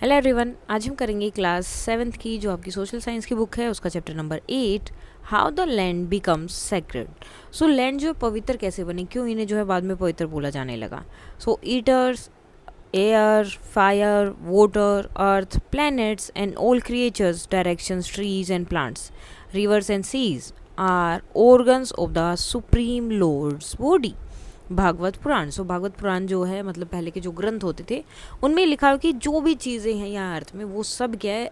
Hello everyone, आज हम करेंगे क्लास 7th की जो आपकी सोशल साइंस की बुक है उसका chapter number 8, how the land becomes sacred. So land जो है पवित्र कैसे बनी, क्यों इन्हें जो है बाद में पवित्र बोला जाने लगा। So ethers, air, fire, water, earth, planets and all creatures, directions, trees and plants, rivers and seas are organs of the supreme lord's body। Bhagavata Purana. So Bhagavata Purana जो है मतलब पहले के जो ग्रंथ होते थे उनमें लिखा है कि जो भी चीज़ें हैं यहाँ अर्थ में वो सब क्या है,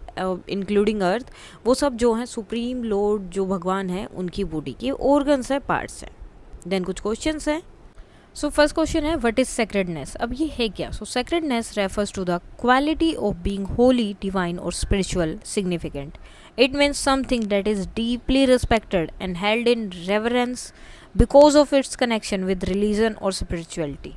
इंक्लूडिंग अर्थ, वो सब जो है सुप्रीम लॉर्ड जो भगवान है उनकी बॉडी के ऑर्गन्स है, पार्ट्स हैं। देन कुछ क्वेश्चंस हैं। सो फर्स्ट क्वेश्चन है व्हाट इज सेक्रेडनेस। अब ये है क्या। So sacredness refers to the quality of being holy, divine और spiritual significant. It means something that is deeply respected and held in reverence because of its connection with religion और spirituality.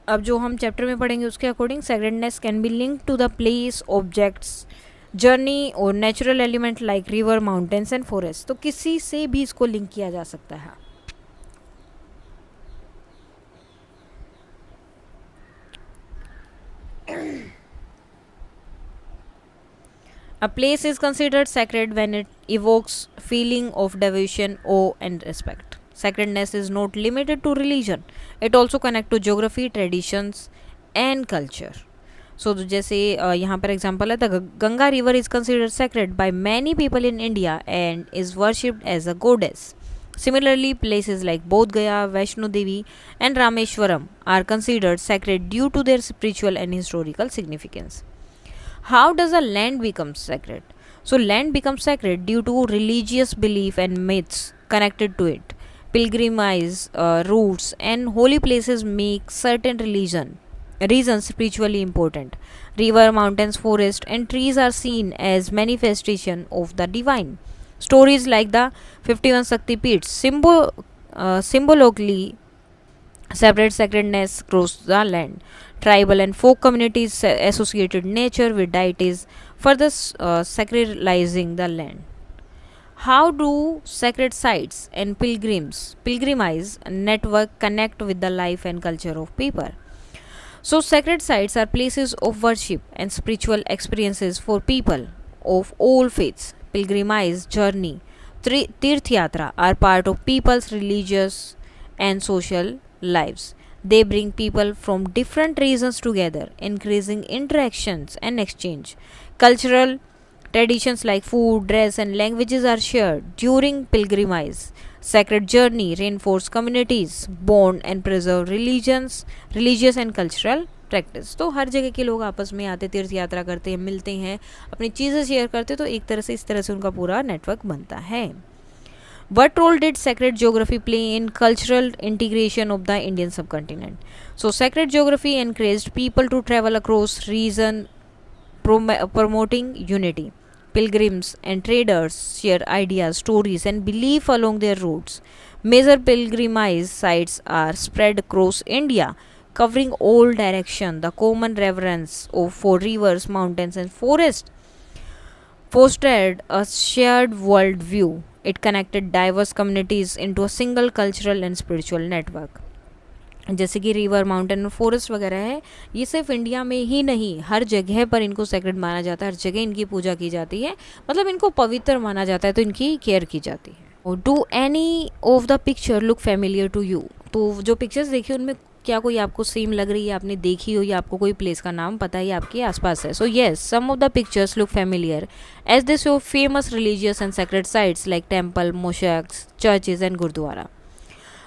अब जो हम chapter में पढ़ेंगे उसके according sacredness can be link to the place, objects, journey और natural element like river, mountains and forest. तो किसी से भी इसको लिंक किया जा सकता है। A place is considered sacred when it evokes feeling of devotion, awe and respect. Sacredness is not limited to religion. It also connect to geography, traditions and culture. So जैसे यहाँ पर एग्जाम्पल है, the Ganga river is considered sacred by many people in India and is worshipped as a goddess. Similarly, places like Bodh Gaya, Vaishno Devi and Rameshwaram are considered sacred due to their spiritual and historical significance. How does a land become sacred? So land becomes sacred due to religious belief and myths connected to it. Pilgrimage routes and holy places make certain reasons spiritually important. River, mountains, forest and trees are seen as manifestation of the divine. Stories like the 51 Shakti Peeths symbolically separate sacredness across the land. Tribal and folk communities associated nature with deities, further sacralizing the land. How do sacred sites and pilgrimage network connect with the life and culture of people? So sacred sites are places of worship and spiritual experiences for people of all faiths. Pilgrimage journey, Tirth Yatra are part of people's religious and social lives. They bring people from different regions together, increasing interactions and exchange. Cultural traditions like food, dress, and languages are shared during pilgrimage. Sacred journey reinforce communities, bond, and preserve religious and cultural practice. तो हर जगह के लोग आपस में आते, तीर्थ यात्रा करते हैं, मिलते हैं, अपनी चीज़ें शेयर करते, तो एक तरह से इस तरह से उनका पूरा नेटवर्क बनता है। What role did sacred geography play in cultural integration of the Indian subcontinent? So, sacred geography encouraged people to travel across region, promoting unity. Pilgrims and traders share ideas, stories, and belief along their routes. Major pilgrimage sites are spread across India, covering all directions. The common reverence for rivers, mountains, and forests fostered a shared world view. It connected diverse communities into a single cultural and spiritual network. जैसे कि river, mountain और forest वगैरह है, ये सिर्फ India में ही नहीं, हर जगह पर इनको सेक्रेड माना जाता है, हर जगह इनकी पूजा की जाती है, मतलब इनको पवित्र माना जाता है, तो इनकी केयर की जाती है। Do any of the picture look familiar to you. तो जो पिक्चर्स देखी उनमें क्या कोई आपको सेम लग रही है, आपने देखी हो या आपको कोई प्लेस का नाम पता है या आपके आसपास है। So yes, some of the pictures look familiar as they show famous religious and sacred sites like temple, mosques, churches and gurdwara.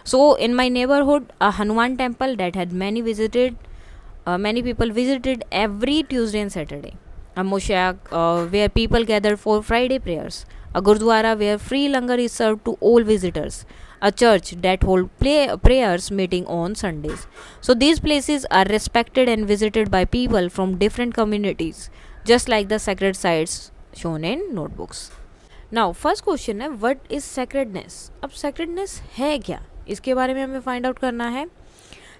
So in my neighborhood, a Hanuman temple that had many people visited every Tuesday and Saturday. A moshak where people gathered for Friday prayers. A gurdwara where free langar is served to all visitors. A church that hold prayers meeting on Sundays. So these places are respected and visited by people from different communities, just like the sacred sites shown in notebooks. Now first question है what is sacredness? अब sacredness है क्या, इसके बारे में हमें find out करना है।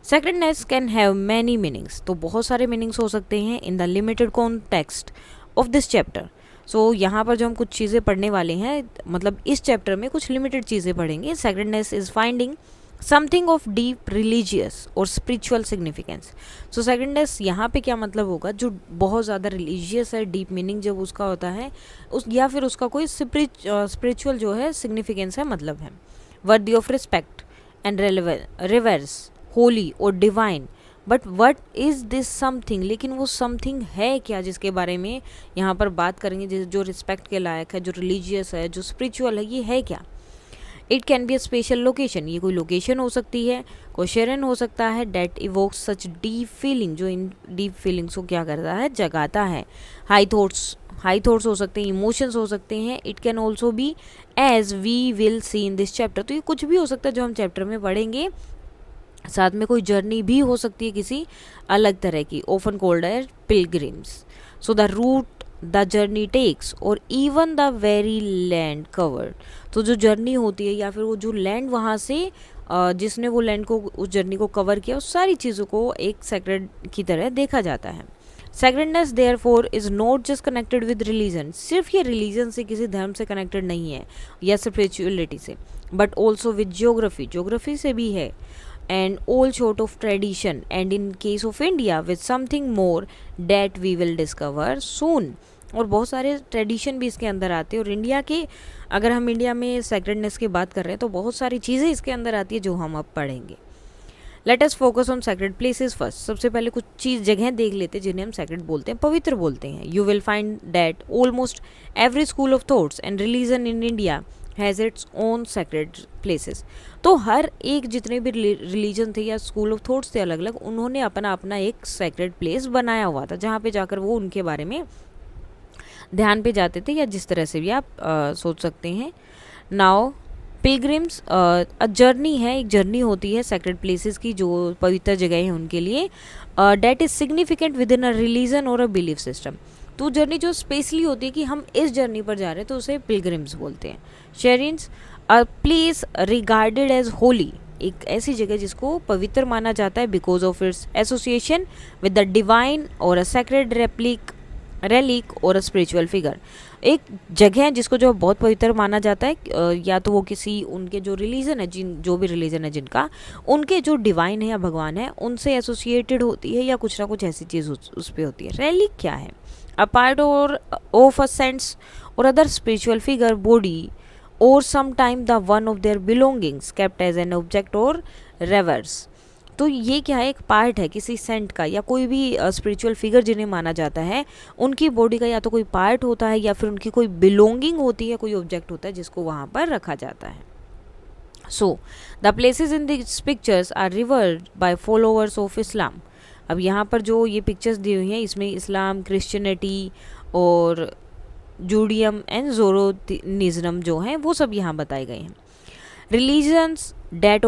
Sacredness can have many meanings, तो बहुत सारे मीनिंग्स हो सकते हैं in the limited context of this chapter. So यहाँ पर जो हम कुछ चीज़ें पढ़ने वाले हैं, मतलब इस चैप्टर में कुछ लिमिटेड चीज़ें पढ़ेंगे। Sacredness is finding something of deep religious और स्पिरिचुअल सिग्निफिकेंस। सो सेकेंडनेस यहाँ पे क्या मतलब होगा, जो बहुत ज़्यादा रिलीजियस है, डीप मीनिंग जब उसका होता है उस, या फिर उसका कोई स्पिरिचुअल जो है सिग्निफिकेंस है, मतलब है। Worthy of respect and reverence, holy और divine. But what is this something, लेकिन वो समथिंग है क्या जिसके बारे में यहाँ पर बात करेंगे, जो रिस्पेक्ट के लायक है, जो रिलीजियस है, जो स्पिरिचुअल है, ये है क्या। It can be a special location, ये कोई लोकेशन हो सकती है, क्वेश्चन हो सकता है, date evokes such deep feeling, जो इन डीप फीलिंग्स को क्या करता है, जगाता है। हाई थॉट्स हो सकते हैं, इमोशंस हो सकते हैं। It can also be, as we will see in this chapter, तो ये कुछ भी हो सकता है जो हम चैप्टर में पढ़ेंगे। साथ में कोई जर्नी भी हो सकती है किसी अलग तरह की, often called as pilgrims. So the route the journey takes और even the very land covered, तो जो जर्नी होती है या फिर वो जो लैंड वहाँ से जिसने वो लैंड को, उस जर्नी को कवर किया, उस सारी चीज़ों को एक सेक्रेड की तरह देखा जाता है। Sacredness therefore is not just connected with religion, सिर्फ ये रिलीजन से, किसी धर्म से कनेक्टेड नहीं है या स्पिरिचुअलिटी से, बट ऑल्सो विद ज्योग्राफी से भी है, and all sort of tradition, and in case of India with something more that we will discover soon। और बहुत सारे ट्रेडिशन भी इसके अंदर आते हैं, और इंडिया के, अगर हम इंडिया में सेक्रेडनेस की बात कर रहे हैं तो बहुत सारी चीज़ें इसके अंदर आती है जो हम अब पढ़ेंगे। Let us focus on sacred places first. सबसे पहले कुछ चीज़ जगह देख लेते हैं जिन्हें हम सेक्रेड बोलते हैं, पवित्र बोलते हैं। You will find that almost every school of thoughts and religion in India has its own sacred places. तो हर एक, जितने भी रिलीजन थे या स्कूल ऑफ थॉट्स थे अलग अलग, उन्होंने अपना अपना एक सेक्रेड प्लेस बनाया हुआ था, जहाँ पे जाकर वो उनके बारे में ध्यान पे जाते थे, या जिस तरह से भी आप सोच सकते हैं। नाउ पिलग्रिम्स अ जर्नी है, एक जर्नी होती है सेक्रेड प्लेसेस की, जो पवित्र जगह है उनके लिए, that is significant with in a religion और अ बिलीफ सिस्टम। तो जर्नी जो स्पेशली होती है कि हम इस जर्नी पर जा रहे हैं, तो उसे पिलग्रिम्स बोलते हैं। Shrines, a place regarded as holy, एक ऐसी जगह जिसको पवित्र माना जाता है because of its association with the divine और अ सेक्रेड रेलिक और अ स्पिरिचुअल फिगर। एक जगह है जिसको जो बहुत पवित्र माना जाता है, या तो वो किसी उनके जो रिलीजन है, जो भी रिलीजन है जिनका, उनके जो डिवाइन है या भगवान है उनसे एसोसिएटेड होती है, या कुछ ना कुछ ऐसी चीज़ उस पर होती है। रेलिक क्या है, a part or of a saint's or other spiritual figure body or sometime the one of their belongings kept as an object or reverence. तो ये क्या है, एक पार्ट है किसी सेंट का या कोई भी स्पिरिचुअल फिगर जिन्हें माना जाता है, उनकी बॉडी का या तो कोई पार्ट होता है या फिर उनकी कोई बिलोंगिंग होती है, कोई ऑब्जेक्ट होता है जिसको वहाँ पर रखा जाता है। So the places in this pictures are revered by followers of Islam. अब यहाँ पर जो ये पिक्चर्स दी हुई हैं, इसमें इस्लाम, क्रिश्चियनिटी और जूडियम एंड ज़ोरोनिज्म जो हैं वो सब यहाँ बताए गए हैं। Religions that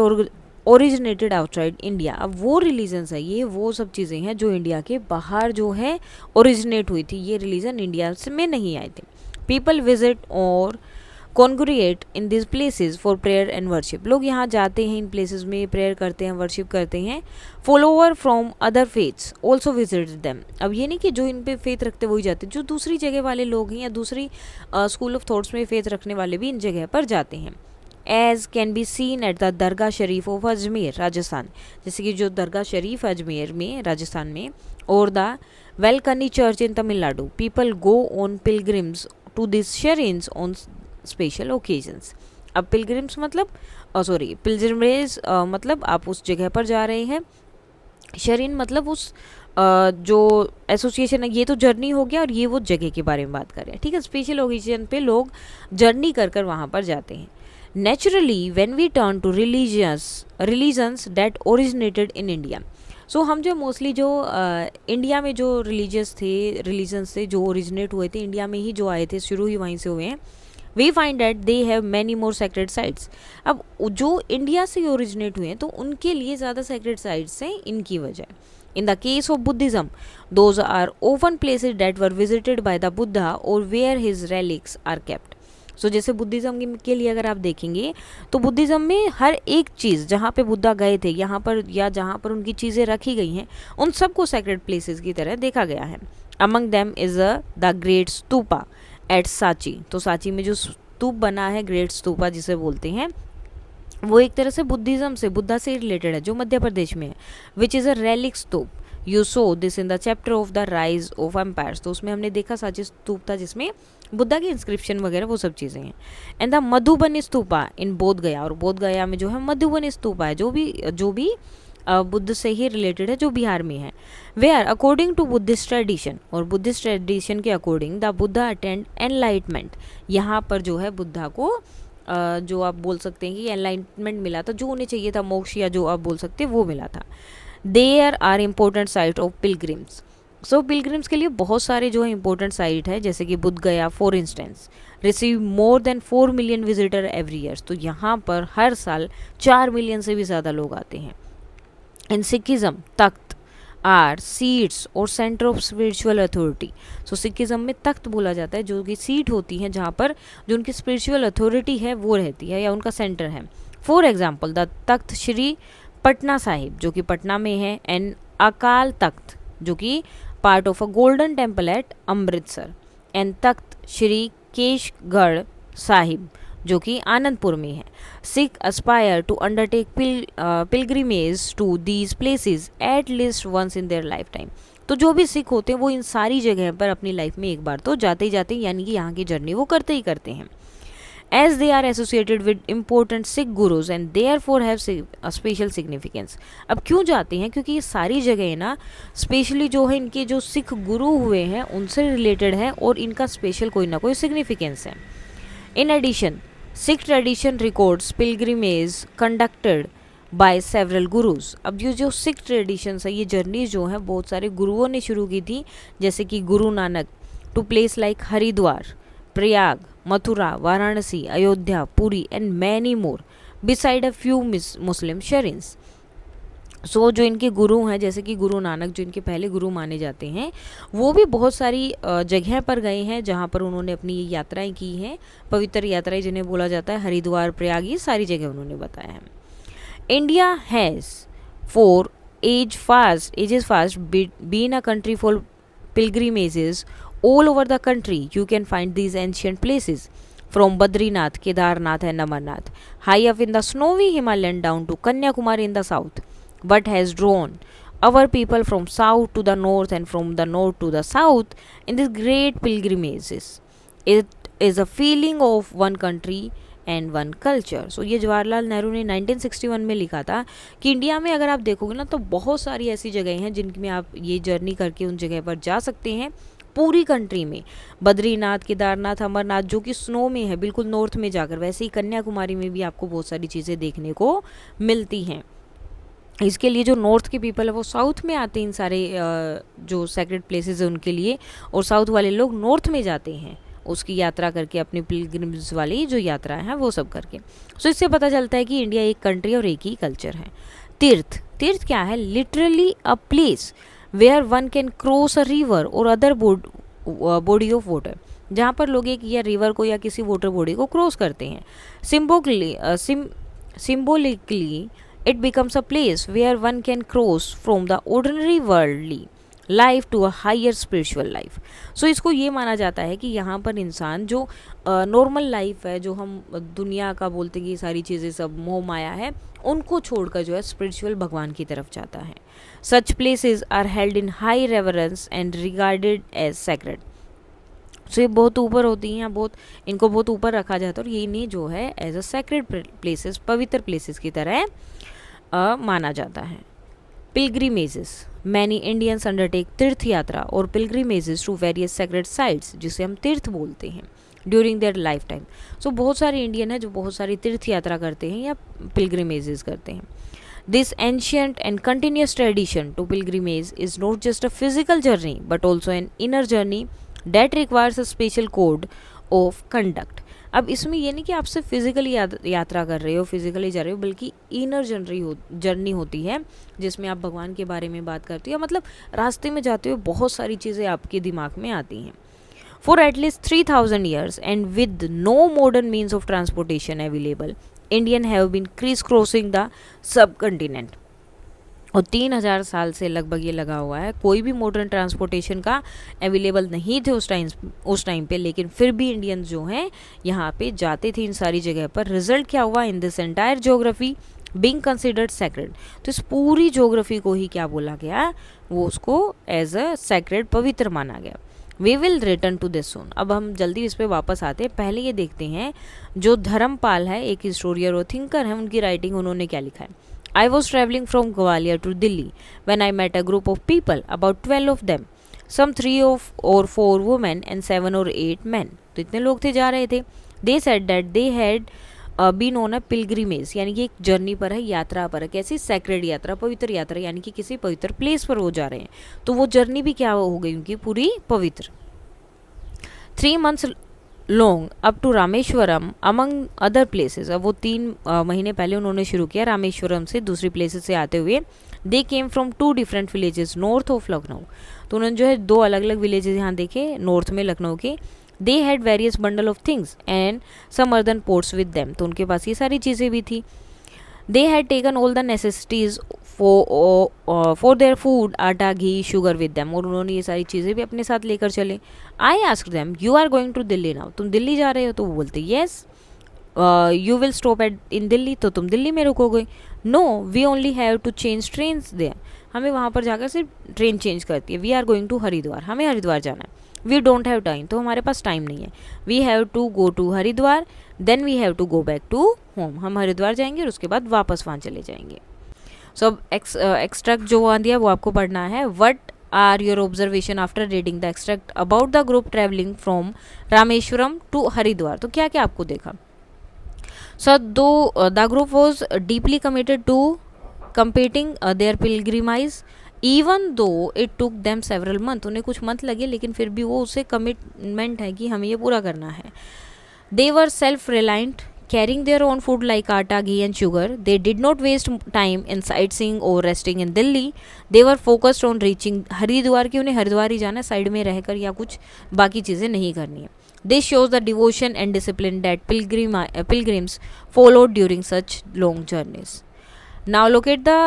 originated outside India, अब वो रिलीजन्स है, ये वो सब चीज़ें हैं जो इंडिया के बाहर जो है ओरिजिनेट हुई थी, ये रिलीजन इंडिया से में नहीं आए थे। पीपल विजिट और congregate in this places for prayer and worship, लोग यहाँ जाते हैं, इन प्लेसेस में प्रेयर करते हैं, वर्शिप करते हैं। Follower from other faiths also visit them, अब ये नहीं कि जो इन पे फेथ रखते वही जाते, जो दूसरी जगह वाले लोग हैं या दूसरी स्कूल ऑफ थॉट्स में फेथ रखने वाले भी इन जगह पर जाते हैं। As can be seen at the dargah Sharif of Ajmer Rajasthan, जैसे कि जो दरगाह शरीफ अजमेर में राजस्थान में, और the Velankanni church in Tamil Nadu, people go on pilgrims to this shrines on special occasions. अब पिलग्रिम्स मतलब पिलग्रिमेज मतलब आप उस जगह पर जा रहे हैं, शरीन मतलब उस जो एसोसिएशन है, ये तो जर्नी हो गया और ये वो जगह के बारे में बात कर रहे हैं, ठीक है। स्पेशल ओकेजन पे लोग जर्नी कर कर वहाँ पर जाते हैं। Naturally when we turn to religions that originated in India, so हम जो मोस्टली जो इंडिया में जो रिलीजन्स थे जो ओरिजिनेट हुए थे इंडिया में ही, जो आए थे, शुरू ही वहीं से हुए हैं, we find that they have many more sacred sites. अब जो इंडिया से ओरिजिनेट हुए हैं तो उनके लिए ज़्यादा सेक्रेड साइट्स हैं इनकी वजह। In the case of Buddhism, those are open places that were visited by the Buddha और where his relics are kept. So जैसे बुद्धिज्म के लिए अगर आप देखेंगे तो बुद्धिज्म में हर एक चीज़ जहाँ पे बुद्धा गए थे, यहाँ पर या जहाँ पर उनकी चीज़ें रखी गई हैं, उन सबको सेक्रेड प्लेसेस की तरह देखा गया है। Among them is the great stupa at Sanchi, तो सांची में जो स्तूप बना है, ग्रेट स्तूपा जिसे बोलते हैं, वो एक तरह से बुद्धिज्म से, बुद्धा से रिलेटेड है, जो मध्य प्रदेश में है, which is a relic stupa. You saw this in the chapter of the rise of empires. तो उसमें हमने देखा साची स्तूप था जिसमें बुद्धा की इंस्क्रिप्शन वगैरह वो सब चीज़ें हैं। एंड द मधुबनी स्तूपा इन बोध गया, और बोध गया में जो है मधुबनी स्तूपा है, जो भी बुद्ध से ही रिलेटेड है, जो बिहार में है। They are according to Buddhist tradition, और बुद्धिस्ट ट्रेडिशन के according the Buddha attend enlightenment. यहाँ पर जो है बुद्धा को जो आप बोल सकते हैं कि एनलाइटमेंट मिला था, जो उन्हें चाहिए था, मोक्ष, या जो आप बोल सकते हैं वो मिला था। There are important site of pilgrims. So pilgrims के लिए बहुत सारे जो है इंपॉर्टेंट साइट है, जैसे कि बुद्ध गया for instance receive more than 4 million visitor every year. तो यहाँ पर हर साल 4 मिलियन से भी ज़्यादा लोग आते हैं। इन सिखिज्म तख्त आर सीट्स और centre of spiritual authority. So Sikhism में तख्त बोला जाता है, जो कि सीट होती है जहाँ पर जो उनकी स्पिरिचुअल अथॉरिटी है वो रहती है, या उनका सेंटर है। फॉर एग्जाम्पल द तख्त श्री पटना साहिब, जो कि पटना में है, एंड अकाल तख्त, जो कि part of a Golden Temple at Amritsar, and Takht Shri Keshgarh Sahib, जो कि आनंदपुर में है। Sikh aspire to undertake pilgrimage to these places at least once in their life time. तो जो भी सिख होते हैं वो इन सारी जगह पर अपनी लाइफ में एक बार तो जाते ही जाते हैं, यानी कि यहाँ की जर्नी वो करते ही करते हैं। As they are associated with important Sikh gurus and therefore have special significance. अब क्यों जाते हैं? क्योंकि ये सारी जगह ना स्पेशली जो है इनके जो सिख गुरु हुए हैं उनसे रिलेटेड है, और इनका स्पेशल कोई ना कोई सिग्निफिकेंस है। In addition Sikh tradition records pilgrimage conducted by several gurus. अब ये जो सिख ट्रेडिशंस है, ये जर्नी जो है बहुत सारे गुरुओं ने शुरू की थी, जैसे कि Guru Nanak to place like Haridwar, Prayag, Mathura, Varanasi, Ayodhya, Puri and many more beside a few Muslim shrines. So जो इनके गुरु हैं, जैसे कि गुरु नानक जो इनके पहले गुरु माने जाते हैं, वो भी बहुत सारी जगह पर गए हैं जहाँ पर उन्होंने अपनी यात्राएं की हैं, पवित्र यात्राएं जिन्हें बोला जाता है, हरिद्वार, प्रयाग, ये सारी जगह उन्होंने बताया है। India has for ages past been a country for pilgrimages all over the country. You can find these ancient places from Badrinath, Kedarnath and Amarnath, high up in the snowy Himalayan down to Kanyakumari in the south. What has drawn our people from south to the north and from the north to the south in these great pilgrimages? It is a feeling of one country and one culture. So ये जवाहरलाल नेहरू ने 1961 में लिखा था कि India में अगर आप देखोगे ना तो बहुत सारी ऐसी जगह हैं जिनमें आप ये जर्नी करके उन जगह पर जा सकते हैं। पूरी कंट्री में बद्रीनाथ, केदारनाथ, अमरनाथ जो कि स्नो में है, बिल्कुल नॉर्थ में जाकर, वैसे ही कन्याकुमारी में भी आपको बहुत सारी चीज़ें देखने को मिलती हैं। इसके लिए जो नॉर्थ के पीपल है वो साउथ में आते हैं इन सारे जो सेक्रेड प्लेसेस है उनके लिए, और साउथ वाले लोग नॉर्थ में जाते हैं उसकी यात्रा करके, अपनी पिलग्रिम्स वाली जो यात्रा है वो सब करके। सो इससे पता चलता है कि इंडिया एक कंट्री और एक ही कल्चर है। तीर्थ, तीर्थ क्या है? Literally a place where one can cross a river or other body of water, जहाँ पर लोग एक या रिवर को या किसी वाटर बॉडी को क्रॉस करते हैं। Symbolically it becomes a place where one can cross from the ordinary worldly life to a higher spiritual life. So इसको ये माना जाता है कि यहाँ पर इंसान जो नॉर्मल लाइफ है, जो हम दुनिया का बोलते हैं कि सारी चीज़ें सब मोह माया है, उनको छोड़कर जो है स्पिरिचुअल भगवान की तरफ जाता है। Such places are held in high reverence and regarded as sacred. So ये बहुत ऊपर होती हैं, इनको बहुत ऊपर रखा जाता है, और ये इन्हें जो है एज अ सेक्रेड प्लेसेस, पवित्र प्लेसेस की तरह माना जाता है। पिलग्रिमेजेस, मैनी इंडियंस अंडरटेक तीर्थ यात्रा और पिलग्रिमेजेस टू वेरियस सेक्रेड साइट्स, जिसे हम तीर्थ बोलते हैं, ड्यूरिंग देयर लाइफ टाइम। सो बहुत सारे इंडियन है जो बहुत सारी तीर्थ यात्रा करते हैं या पिलग्रिमेजेस करते हैं। This ancient and continuous tradition to pilgrimage is not just a physical journey but also an inner journey that requires a special code of conduct. अब इसमें ये नहीं कि आप सिर्फ फिजिकली यात्रा कर रहे हो, फिजिकली जा रहे हो, बल्कि इनर जर्नी होती है जिसमें आप भगवान के बारे में बात करते हो, या मतलब रास्ते में जाते हो बहुत सारी चीज़ें आपके दिमाग में आती हैं। For at least 3000 years and with no modern means of transportation available, Indian have been criss-crossing the subcontinent और 3000 साल से लगभग ये लगा हुआ है। कोई भी मॉडर्न ट्रांसपोर्टेशन का अवेलेबल नहीं थे उस टाइम पे, लेकिन फिर भी इंडियंस जो हैं यहाँ पे जाते थे इन सारी जगह पर। रिजल्ट क्या हुआ? In this entire geography being considered sacred. तो इस पूरी ज्योग्राफी को ही क्या बोला गया? वो उसको एज अ सैक्रेड, पवित्र माना गया। We will return to this soon. अब हम जल्दी इस पे वापस आते हैं। पहले ये देखते हैं जो धर्मपाल है, एक हिस्टोरियर और थिंकर है, उनकी राइटिंग, उन्होंने क्या लिखा है। I was traveling from Gwalior to Delhi when I met a group of people, about 12 of them, some 3 or 4 women and 7 or 8 men. तो इतने लोग थे, जा रहे थे। They said that they had been on a pilgrimage, यानी कि एक जर्नी पर है, यात्रा पर है। कैसी? सैक्रेड यात्रा, पवित्र यात्रा, यानी कि किसी पवित्र प्लेस पर वो जा रहे हैं। तो वो जर्नी भी क्या हो गई उनकी? पूरी पवित्र। 3 months long up to Rameswaram among other places. अब वो 3 महीने पहले उन्होंने शुरू किया रामेश्वरम से, दूसरी प्लेसेस से आते हुए। They came from 2 different villages north of Lucknow. तो उन्होंने जो है 2 अलग अलग विलेजेस यहाँ देखे नॉर्थ में लखनऊ के। They had various bundle of things and some earthen pots with them. तो उनके पास ये सारी चीज़ें भी थी। They had taken all the necessities for their food, atta, ghee, sugar with them. और उन्होंने ये सारी चीज़ें भी अपने साथ लेकर चले। I ask them, you are going to Delhi now. तुम दिल्ली जा रहे हो? तो वो बोलते yes. You will stop at in Delhi. तो तुम दिल्ली में रुकोगे? No, we only have to change trains there. हमें वहाँ पर जाकर सिर्फ ट्रेन चेंज करती है। We are going to Haridwar, हमें हरिद्वार जाना है। वी डोंट हैव टाइम, तो हमारे पास टाइम नहीं है। We have to go to Haridwar, then we have to go back to home. हम हरिद्वार जाएंगे और उसके बाद वापस वहाँ चले जाएंगे। सो अब एक्सट्रैक्ट जो वहाँ दिया वो आपको पढ़ना है। What are your observation after reading the extract about the group travelling from Rameswaram to Haridwar. तो क्या क्या आपको देखा? So the group was deeply committed to completing their pilgrimage even though it took them several month. उन्हें कुछ month लगे, लेकिन फिर भी वो उसे कमिटमेंट है कि हमें ये पूरा करना है। They were self reliant, carrying their own food like atta, ghee and sugar. They did not waste time in sightseeing or resting in Delhi. They were focused on reaching Haridwar, कि उन्हें हरिद्वार ही जाना है, साइड में रहकर या कुछ बाकी चीज़ें नहीं करनी है। This shows the devotion and discipline that pilgrims followed during such long journeys. Now locate the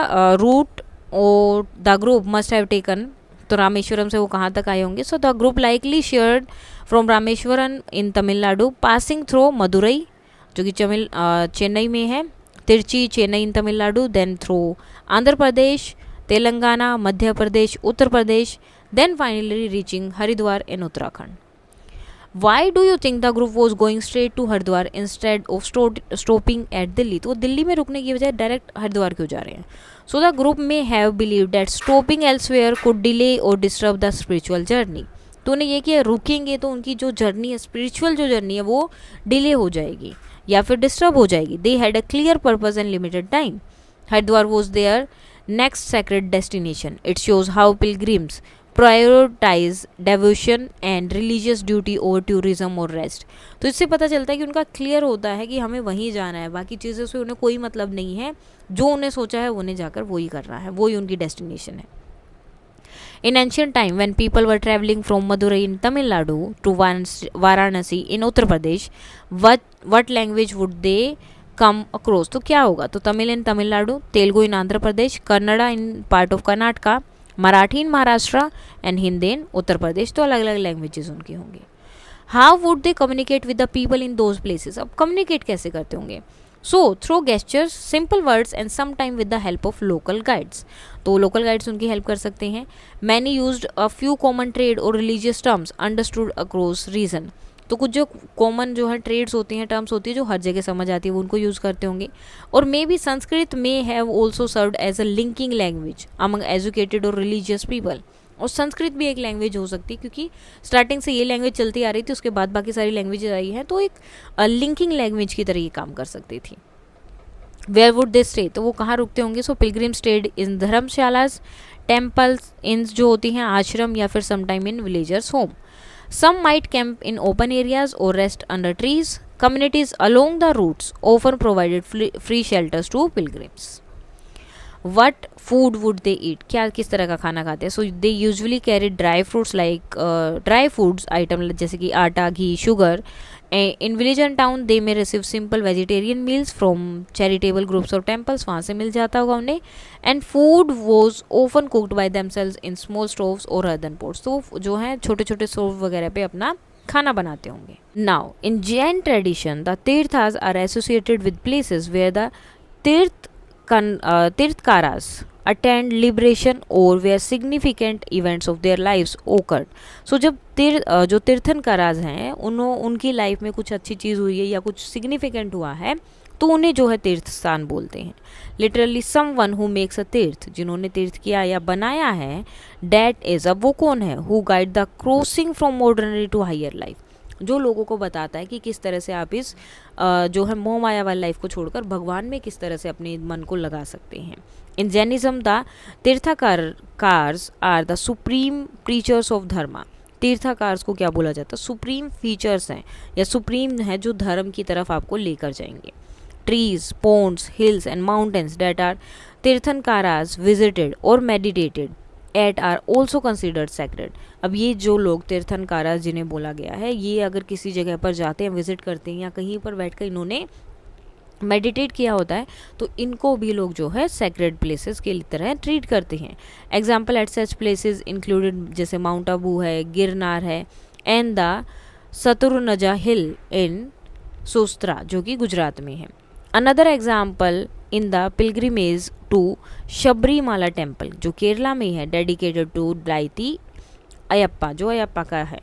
route or the group must have taken. तो रामेश्वरम से वो कहाँ तक आए होंगे? So the group likely shared from Rameswaram in Tamil Nadu, passing through Madurai जो कि चेन्नई में है, Trichy, Chennai in Tamil Nadu, then through Andhra Pradesh, Telangana, Madhya Pradesh, Uttar Pradesh, then finally reaching Haridwar in Uttarakhand. Why do you think the group was going straight to Haridwar instead of stopping at Delhi? तो दिल्ली में रुकने की बजाय direct Haridwar क्यों जा रहे हैं? सो द ग्रुप में have believe that stopping elsewhere could delay और डिस्टर्ब द स्पिरिचुअल जर्नी। तो उन्हें ये कि रुकेंगे तो उनकी जो जर्नी है, स्पिरिचुअल जो जर्नी है, वो डिले हो जाएगी या फिर डिस्टर्ब हो जाएगी। They had a clear purpose and limited time. Haridwar was their next sacred destination. It shows how pilgrims prioritise devotion and religious duty over tourism और रेस्ट। तो इससे पता चलता है कि उनका क्लियर होता है कि हमें वहीं जाना है, बाकी चीज़ों से उन्हें कोई मतलब नहीं है। जो उन्हें सोचा है उन्हें जाकर वही करना है, वही उनकी डेस्टिनेशन है। In ancient time, when people were traveling from Madurai in Tamil Nadu to Varanasi in Uttar Pradesh, what language would they come across? तो क्या होगा? तो Tamil in Tamil Nadu, Telugu in Andhra Pradesh, Kannada in part of Karnataka, Marathi in Maharashtra and Hindi in Uttar Pradesh. तो अलग अलग languages उनकी होंगी। How would they communicate with the people in those places? अब कम्युनिकेट कैसे करते होंगे? So through gestures, simple words and some time with the help of local guides. तो लोकल गाइड्स उनकी हेल्प कर सकते हैं। Many used a few common trade और religious terms understood across region. तो कुछ जो कॉमन जो है ट्रेड्स होती हैं, टर्म्स होती है जो हर जगह समझ आती है, वो उनको यूज़ करते होंगे। और may be Sanskrit may have also served as a linking language among educated और रिलीजियस पीपल। और संस्कृत भी एक लैंग्वेज हो सकती है, क्योंकि स्टार्टिंग से ये लैंग्वेज चलती आ रही थी, उसके बाद बाकी सारी लैंग्वेज आई हैं, तो एक लिंकिंग लैंग्वेज की तरह ये काम कर सकती थी। Where would they stay? तो वो कहाँ रुकते होंगे? So pilgrim stayed in dharamshalas, temples, inns जो होती हैं आश्रम, या फिर sometime in villagers home. Some might camp in open areas और rest under trees. Communities along the routes often provided free shelters to pilgrims. What food would they eat, क्या किस तरह का खाना खाते हैं. So they usually carry dry fruits like dry foods item जैसे कि आटा, घी, sugar. In village and town they में receive simple vegetarian meals from charitable groups और टेम्पल्स, वहाँ से मिल जाता होगा उन्हें. And food was often cooked by themselves in small stoves और अर्दन पोट्स, तो जो है छोटे छोटे स्टोव वगैरह पे अपना खाना बनाते होंगे. Now in Jain tradition the tirthas are associated with places where the tirthankaras attend liberation or where significant events of their lives occurred. So जब जो तीर्थंकराज हैं उनकी लाइफ में कुछ अच्छी चीज़ हुई है या कुछ सिग्निफिकेंट हुआ है तो उन्हें जो है तीर्थ स्थान बोलते हैं. Literally someone who makes a तीर्थ, जिन्होंने तीर्थ किया या बनाया है, डेट इज, अब वो कौन है, who guide the crossing from ordinary to higher life, जो लोगों को बताता है कि किस तरह से आप इस जो है मोह माया वाली लाइफ को छोड़कर भगवान में किस तरह से अपने मन को लगा सकते हैं. In Jainism the tirthankaras are the supreme preachers of dharma. Tirthankaras को क्या बोला जाता है, सुप्रीम फीचर्स हैं या सुप्रीम है जो धर्म की तरफ आपको लेकर जाएंगे. Trees, ponds, hills and mountains that are tirthankaras visited और meditated at are also considered sacred. अब ये जो लोग तीर्थंकारास जिन्हें बोला गया है, ये अगर किसी जगह पर जाते हैं, विजिट करते हैं या कहीं पर बैठकर इन्होंने मेडिटेट किया होता है तो इनको भी लोग जो है सेक्रेड प्लेसेस की तरह ट्रीट करते हैं. Example at such places included जैसे माउंट आबू है, गिरनार है, एंड द सतुरनजा हिल इन सोस्त्रा जो कि गुजरात में है. Another example in the pilgrimage to Sabarimala temple जो केरला में है, डेडिकेटेड टू डाइटी अयप्पा जो अयप्पा का है,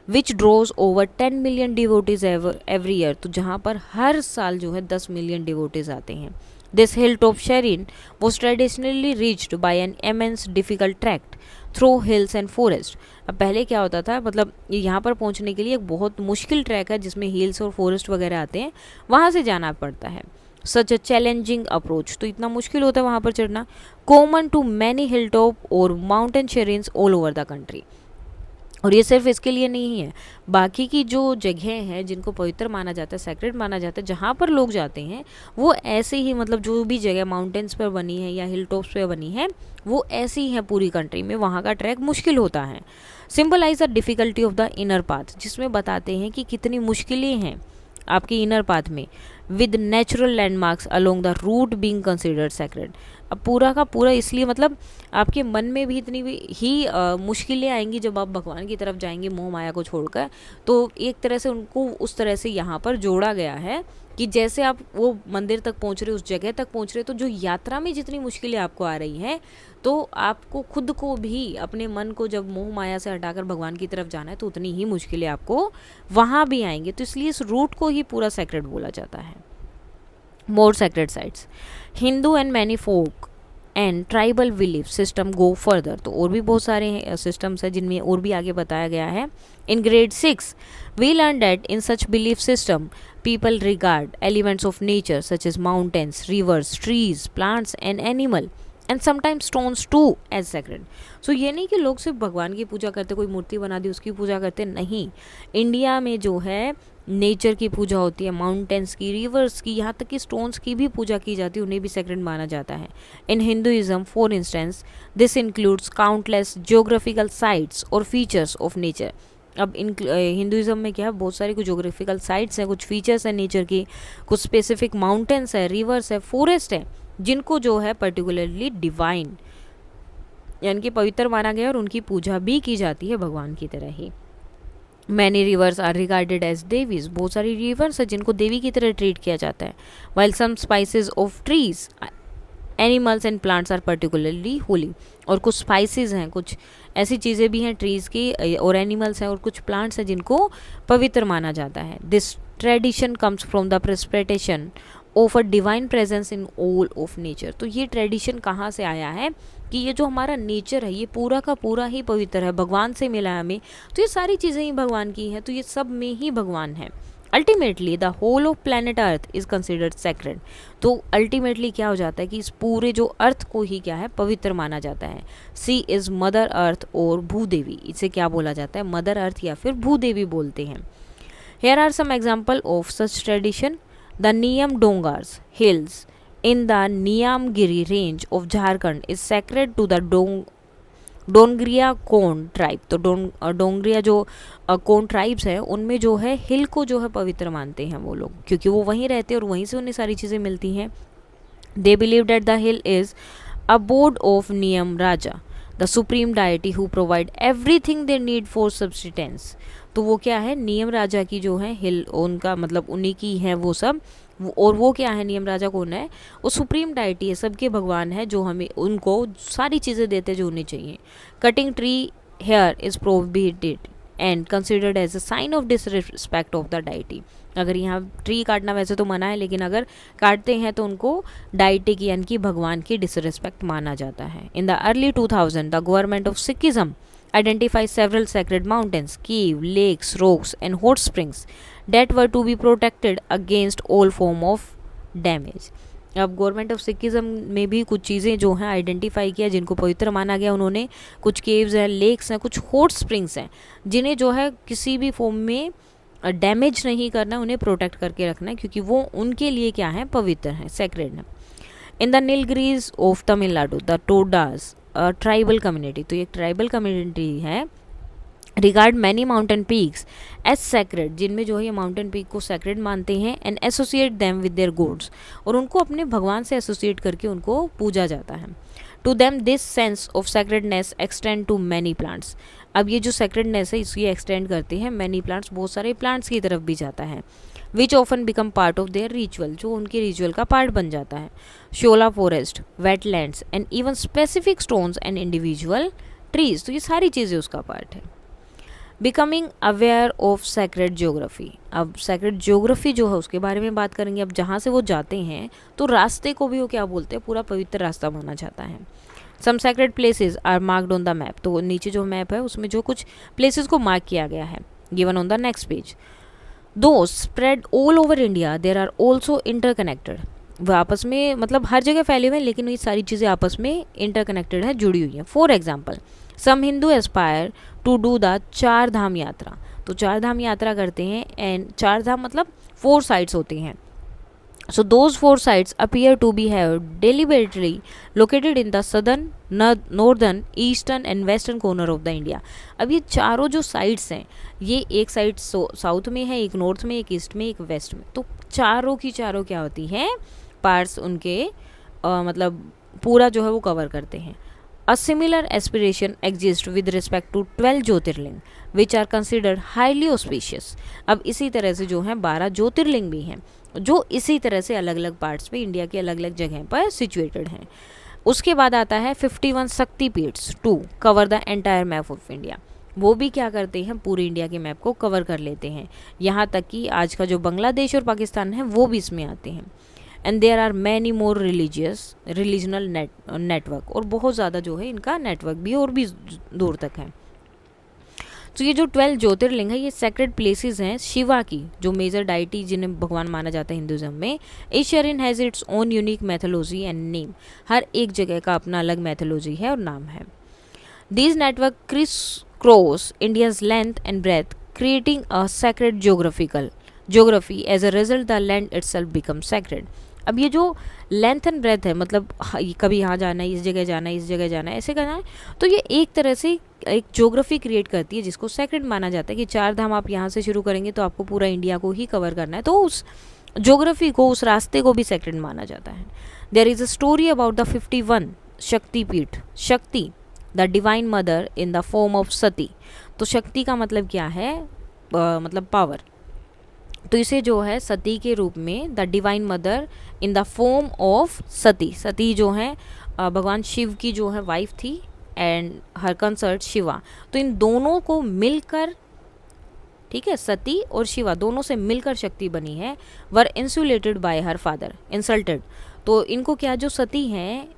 which draws over 10 million devotees every year, तो जहाँ पर हर साल जो है 10 मिलियन डिवोटीज आते हैं. This hill top shrine was traditionally reached by an immense difficult track through hills and forest. अब पहले क्या होता था, मतलब यहाँ पर पहुँचने के लिए एक बहुत मुश्किल ट्रैक है जिसमें हिल्स और फॉरेस्ट वगैरह आते हैं, वहाँ से जाना पड़ता है. सच अ चैलेंजिंग अप्रोच, तो इतना मुश्किल होता है वहाँ पर चढ़ना. Common to many hill top और mountain shrines all over the country. और ये सिर्फ इसके लिए नहीं है, बाकी की जो जगह हैं जिनको पवित्र माना जाता है, सेक्रेड माना जाता है, जहाँ पर लोग जाते हैं वो ऐसे ही, मतलब जो भी जगह माउंटेन्स पर बनी है या हिल टॉप्स पर बनी है वो ऐसी ही है पूरी कंट्री में, वहाँ का ट्रैक मुश्किल होता है. Symbolise the difficulty of the inner path, जिसमें बताते हैं कि कितनी मुश्किलें हैं आपके इनर पाथ में, with natural landmarks along the route being considered sacred. अब पूरा का पूरा इसलिए, मतलब आपके मन में भी इतनी ही मुश्किलें आएंगी जब आप भगवान की तरफ जाएंगे मोह माया को छोड़कर, तो एक तरह से उनको उस तरह से यहाँ पर जोड़ा गया है कि जैसे आप वो मंदिर तक पहुँच रहे, उस जगह तक पहुँच रहे, तो जो यात्रा में जितनी मुश्किलें आपको आ रही हैं, तो आपको खुद को भी, अपने मन को जब मोह माया से हटाकर भगवान की तरफ जाना है तो उतनी ही मुश्किलें आपको वहाँ भी आएंगी. तो इसलिए इस रूट को ही पूरा सेक्रेड बोला जाता है. More sacred sites, Hindu and many folk and tribal belief system go further, तो और भी बहुत सारे सिस्टम्स हैं जिनमें और भी आगे बताया गया है. In grade 6 we learn that in such belief system people regard elements of nature such as mountains, rivers, trees, plants and animal and sometimes stones to as sacred. So ये नहीं कि लोग सिर्फ भगवान की पूजा करते, कोई मूर्ति बना दी उसकी पूजा करते, नहीं. इंडिया में जो है नेचर की पूजा होती है, माउंटेन्स की, रिवर्स की, यहाँ तक कि स्टोन्स की भी पूजा की जाती है, उन्हें भी सेक्रेड माना जाता है. In Hinduism for instance this includes countless geographical sites और फीचर्स ऑफ नेचर. अब हिंदुइज्म में क्या है, बहुत सारी कुछ जोग्राफिकल साइट्स हैं, कुछ फीचर्स हैं नेचर की, कुछ स्पेसिफिक माउंटेन्स है, रिवर्स है, फॉरेस्ट है, जिनको जो है पर्टिकुलरली डिवाइन यानी कि पवित्र माना गया और उनकी पूजा भी की जाती है भगवान की तरह ही. Many rivers are regarded as devis, बहुत सारी रिवर्स है जिनको देवी की तरह ट्रीट किया जाता है. While some spices of trees, animals and plants are particularly holy, और कुछ स्पाइसेस हैं, कुछ ऐसी चीज़ें भी हैं ट्रीज़ की और एनिमल्स हैं और कुछ प्लांट्स हैं जिनको पवित्र माना जाता है. This tradition comes from the perception of a divine presence in all of nature. तो ये ट्रेडिशन कहाँ से आया है कि ये जो हमारा नेचर है ये पूरा का पूरा ही पवित्र है, भगवान से मिला है हमें, तो ये सारी चीज़ें ही भगवान की हैं, तो ये सब में ही भगवान है. Ultimately the whole of planet earth is considered sacred. तो अल्टीमेटली क्या हो जाता है कि इस पूरे जो अर्थ को ही क्या है, पवित्र माना जाता है. सी इज़ मदर अर्थ और भूदेवी, इसे क्या बोला जाता है, मदर अर्थ या फिर भूदेवी बोलते हैं. Here are some example of such tradition. The Niyam Dongars hills in the Niyamgiri range of Jharkhand is sacred to the Dongriya cone tribe. तो डोंगरिया जो कोन ट्राइब्स हैं उनमें जो है हिल को जो है पवित्र मानते हैं वो लोग, क्योंकि वो वहीं रहते हैं और वहीं से उन्हें सारी चीज़ें मिलती हैं। They believe that the hill is abode of Niyam Raja, the supreme deity who provide everything they need for subsistence। तो वो क्या है, नियम राजा की जो है हिल, उनका मतलब उन्हीं की है वो सब। और वो क्या है, नियम राजा कौन है, वो सुप्रीम डाइटी है, सबके भगवान है, जो हमें उनको सारी चीज़ें देते जो उन्हें चाहिए। Cutting tree here is prohibited and considered as a sign of disrespect of the deity. अगर यहाँ ट्री काटना वैसे तो मना है, लेकिन अगर काटते हैं तो उनको डाइटी की यानी कि भगवान की डिसरिस्पेक्ट माना जाता है। In the early 2000 the government of Sikhism identified several sacred mountains, cave, lakes, rocks and hot springs that were to be protected against all form of damage। अब गवर्नमेंट ऑफ सिखिज्म में भी कुछ चीज़ें जो हैं आइडेंटिफाई किया जिनको पवित्र माना गया उन्होंने। कुछ केव्स हैं, लेक्स हैं, कुछ हॉट स्प्रिंग्स हैं जिन्हें जो है किसी भी फॉर्म में डैमेज नहीं करना, उन्हें प्रोटेक्ट करके रखना है, क्योंकि वो उनके लिए क्या है, पवित्र हैं, सेक्रेड है। In the Nilgiris of Tamil Nadu the Todas tribal community, तो ये ट्राइबल कम्युनिटी है, regard many mountain peaks as sacred, जिनमें जो है ये माउंटेन पीक को सेक्रेड मानते हैं। And associate them with their gods, और उनको अपने भगवान से एसोसिएट करके उनको पूजा जाता है। To them this sense of sacredness extend to many plants. अब ये जो सेक्रेडनेस है इसकी एक्सटेंड करते हैं मैनी प्लांट्स, बहुत सारे प्लांट्स की तरफ भी जाता है। Which often become part of their ritual, जो उनके रिचुअल का पार्ट बन जाता है। Shola forest, wetlands and even specific stones and individual trees, तो ये सारी चीज़ें उसका पार्ट है। Becoming aware of sacred geography, अब सेक्रेड ज्योग्राफी जो है उसके बारे में बात करेंगे। अब जहाँ से वो जाते हैं तो रास्ते को भी वो क्या बोलते हैं, पूरा पवित्र रास्ता माना जाता है। Some sacred places are marked on the map, तो नीचे जो मैप है उसमें जो कुछ प्लेसेस को मार्क किया गया है, given on the next page. Though spread all over India there are also interconnected, वह आपस में मतलब हर जगह फैले हुए हैं, लेकिन ये सारी चीज़ें आपस में इंटरकनेक्टेड है, जुड़ी हुई हैं। For example some Hindu aspire to do the Char Dham यात्रा, तो चार धाम यात्रा करते हैं। एंड चार धाम मतलब 4 साइट्स होती हैं। So those 4 sites appear to be have deliberately located in the southern, northern, eastern and western corner of the India। अब ये चारों जो साइट्स हैं, ये एक साइड साउथ में है, एक नॉर्थ में, एक ईस्ट में, एक वेस्ट में, तो चारों की चारों क्या होती हैं, पार्ट्स उनके मतलब पूरा जो है वो कवर करते हैं। A similar aspiration exists with respect to 12 Jyotirlinga which are considered highly auspicious। अब इसी तरह से जो है 12 ज्योतिर्लिंग भी हैं जो इसी तरह से अलग अलग पार्ट्स पे इंडिया के अलग अलग जगह पर सिचुएटेड हैं। उसके बाद आता है 51 Shaktipeeths to cover the entire map of India, वो भी क्या करते हैं, पूरे इंडिया के मैप को कवर कर लेते हैं, यहाँ तक कि आज का जो बांग्लादेश और पाकिस्तान है वो भी इसमें आते हैं। And there are many more regional network, और बहुत ज़्यादा जो है इनका नेटवर्क भी और भी दूर तक है। तो ये जो 12 ज्योतिर्लिंग है ये सेक्रेड प्लेसेस हैं शिवा की, जो मेजर डाइटी जिन्हें भगवान माना जाता है हिंदुज़म में। Each shrine has its own unique mythology and name, हर एक जगह का अपना अलग मैथोलॉजी है और नाम है। These network criss cross India's length and breadth creating a sacred geography as a result the land itself become sacred. अब ये जो लेंथ एंड ब्रेथ है, मतलब कभी यहाँ जाना है, इस जगह जाना है, इस जगह जाना है, ऐसे करना है, तो ये एक तरह से एक ज्योग्राफी क्रिएट करती है जिसको सेक्रेड माना जाता है कि 4 धाम आप यहाँ से शुरू करेंगे तो आपको पूरा इंडिया को ही कवर करना है, तो उस ज्योग्राफी को, उस रास्ते को भी सेक्रेड माना जाता है। There is a story about the 51 Shaktipeeth, Shakti the divine mother in the form of Sati. तो शक्ति का मतलब क्या है, मतलब पावर, तो इसे जो है सती के रूप में, the divine mother in the form of Sati, Sati जो है भगवान शिव की जो है वाइफ थी एंड हर कंसर्ट शिवा, तो इन दोनों को मिलकर, ठीक है, सती और शिवा दोनों से मिलकर शक्ति बनी है। Were insulted by her father insulted, तो इनको क्या, जो सती हैं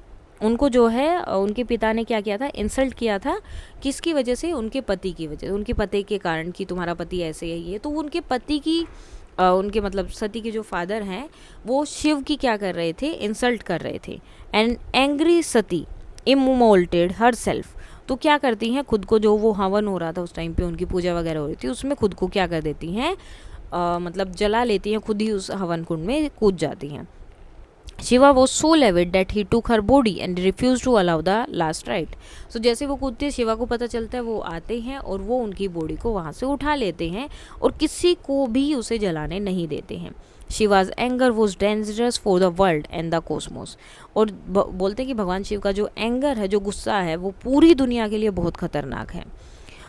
उनको जो है उनके पिता ने क्या किया था, इंसल्ट किया था, किसकी वजह से, उनके पति की वजह से, उनके पति के कारण कि तुम्हारा पति ऐसे है ये, तो उनके पति की उनके मतलब सती के जो फादर हैं वो शिव की क्या कर रहे थे, इंसल्ट कर रहे थे। And angry Sati immolated herself, तो क्या करती हैं, खुद को, जो वो हवन हो रहा था उस टाइम पे उनकी पूजा वगैरह हो रही थी, उसमें खुद को क्या कर देती हैं, मतलब जला लेती हैं, खुद ही उस हवन कुंड में कूद जाती हैं। Shiva was so livid that he took her body and refused to allow the last ride. So जैसे वो कूदते हैं, शिवा को पता चलता है, वो आते हैं और वो उनकी बॉडी को वहाँ से उठा लेते हैं और किसी को भी उसे जलाने नहीं देते हैं. Shiva's anger was dangerous for the world and the cosmos. और बोलते हैं कि भगवान शिव का जो एंगर है, जो गुस्सा है, वो पूरी दुनिया के लिए बहुत खतरनाक है.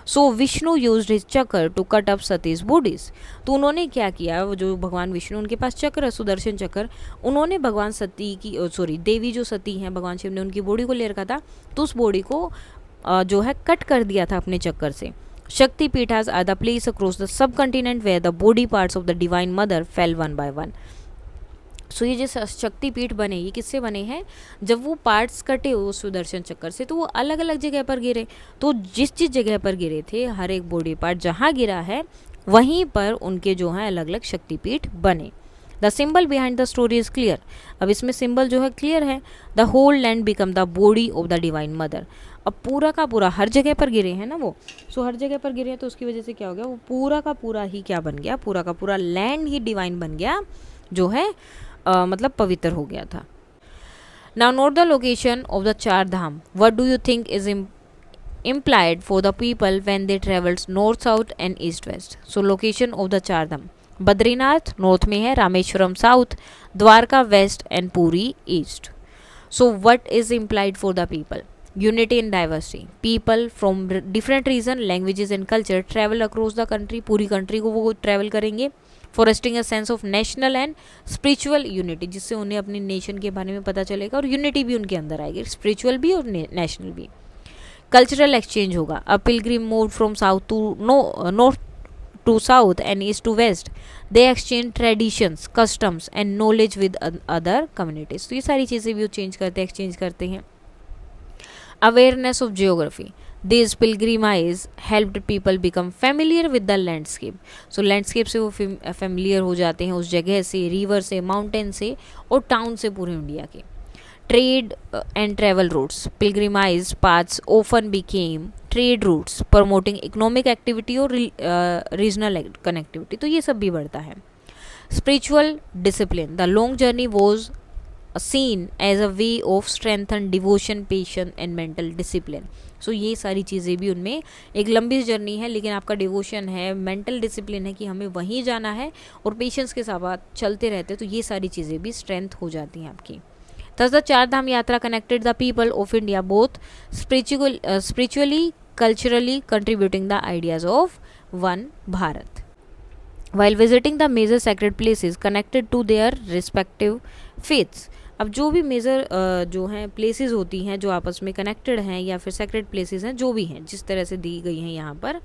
सो विष्णु यूज्ड हिज चक्र टू कट अप सतीज बॉडीज. तो उन्होंने क्या किया, वो जो भगवान विष्णु, उनके पास चक्र है, सुदर्शन चक्र, उन्होंने भगवान सती की देवी जो सती हैं, भगवान शिव ने उनकी बॉडी को ले रखा था, तो उस बॉडी को जो है कट कर दिया था अपने चक्कर से. Shakti peethas are the place across the subcontinent where the body parts of the divine mother fell one by one. So ये जो शक्तिपीठ बने, ये किससे बने हैं, जब वो पार्ट्स कटे वो सुदर्शन चक्कर से, तो वो अलग अलग जगह पर गिरे. तो जिस जिस जगह पर गिरे थे, हर एक बॉडी पार्ट जहाँ गिरा है, वहीं पर उनके जो हैं अलग अलग शक्तिपीठ बने. The symbol behind the story is clear. अब इसमें सिंबल जो है क्लियर है. The whole land become the body of the divine mother. अब पूरा का पूरा हर जगह पर गिरे हैं ना वो, सो हर जगह पर गिरे हैं, तो उसकी वजह से क्या हो गया, वो पूरा का पूरा ही क्या बन गया, पूरा का पूरा लैंड ही डिवाइन बन गया, जो है मतलब पवित्र हो गया था. Now note the location of the Char Dham. What do you think is implied for the people when they travels north south and east west. So location of the चार धाम, बद्रीनाथ नॉर्थ में है, Rameswaram south, Dwarka west and Puri east. So what is implied for the people? Unity in diversity. People from different region, languages and culture travel across the country. पूरी country को वो travel करेंगे. Foresting a sense of national and spiritual unity, जिससे उन्हें अपनी nation के बारे में पता चलेगा और यूनिटी भी उनके अंदर आएगी, स्पिरिचुअल भी और नेशनल भी. कल्चरल एक्सचेंज होगा. A pilgrim move from south to north to south and east to west. They exchange traditions, customs and knowledge with other communities. तो ये सारी चीज़ें भी वो चेंज करते हैं, एक्सचेंज करते हैं. Awareness of geography. These pilgrimages helped people become familiar with the landscape. So landscape से वो familiar हो जाते हैं, उस जगह से, रिवर से, माउंटेन से और टाउन से, पूरे इंडिया के. Trade and travel routes. Pilgrimage paths often became trade routes, promoting economic activity और regional connectivity. तो ये सब भी बढ़ता है. Spiritual discipline. The long journey was seen as a way of strengthen devotion, patience and mental discipline. सो ये सारी चीज़ें भी उनमें, एक लंबी जर्नी है लेकिन आपका डिवोशन है, मेंटल डिसिप्लिन है कि हमें वहीं जाना है और पेशेंस के साथ चलते रहते, तो ये सारी चीज़ें भी स्ट्रेंथ हो जाती हैं आपकी. Thus the चार धाम यात्रा connected the people of India both spiritually, culturally, contributing the ideas of one Bharat. While visiting the major sacred places connected to their respective faiths. अब जो भी मेजर जो हैं प्लेसेस होती हैं जो आपस में कनेक्टेड हैं या फिर सेक्रेट प्लेसेस हैं, जो भी हैं जिस तरह से दी गई हैं यहाँ पर,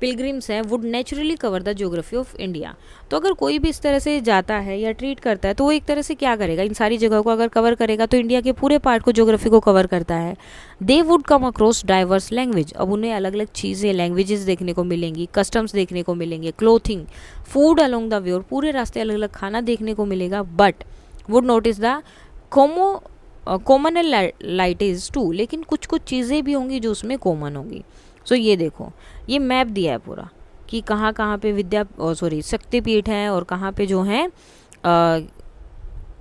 पिलग्रिम्स हैं, would naturally cover the geography of India. तो अगर कोई भी इस तरह से जाता है या ट्रीट करता है, तो वो एक तरह से क्या करेगा, इन सारी जगहों को अगर कवर करेगा तो इंडिया के पूरे पार्ट को, ज्योग्राफी को कवर करता है. They would come across diverse language. अब उन्हें अलग अलग चीज़ें, लैंग्वेजेस देखने को मिलेंगी, कस्टम्स देखने को मिलेंगे, clothing, food along the way, और पूरे रास्ते अलग अलग खाना देखने को मिलेगा. But would notice the commonalities too. लेकिन कुछ कुछ चीज़ें भी होंगी जो उसमें कॉमन होंगी. सो ये देखो, ये मैप दिया है पूरा कि कहाँ कहाँ पे शक्तिपीठ है और कहाँ पे जो है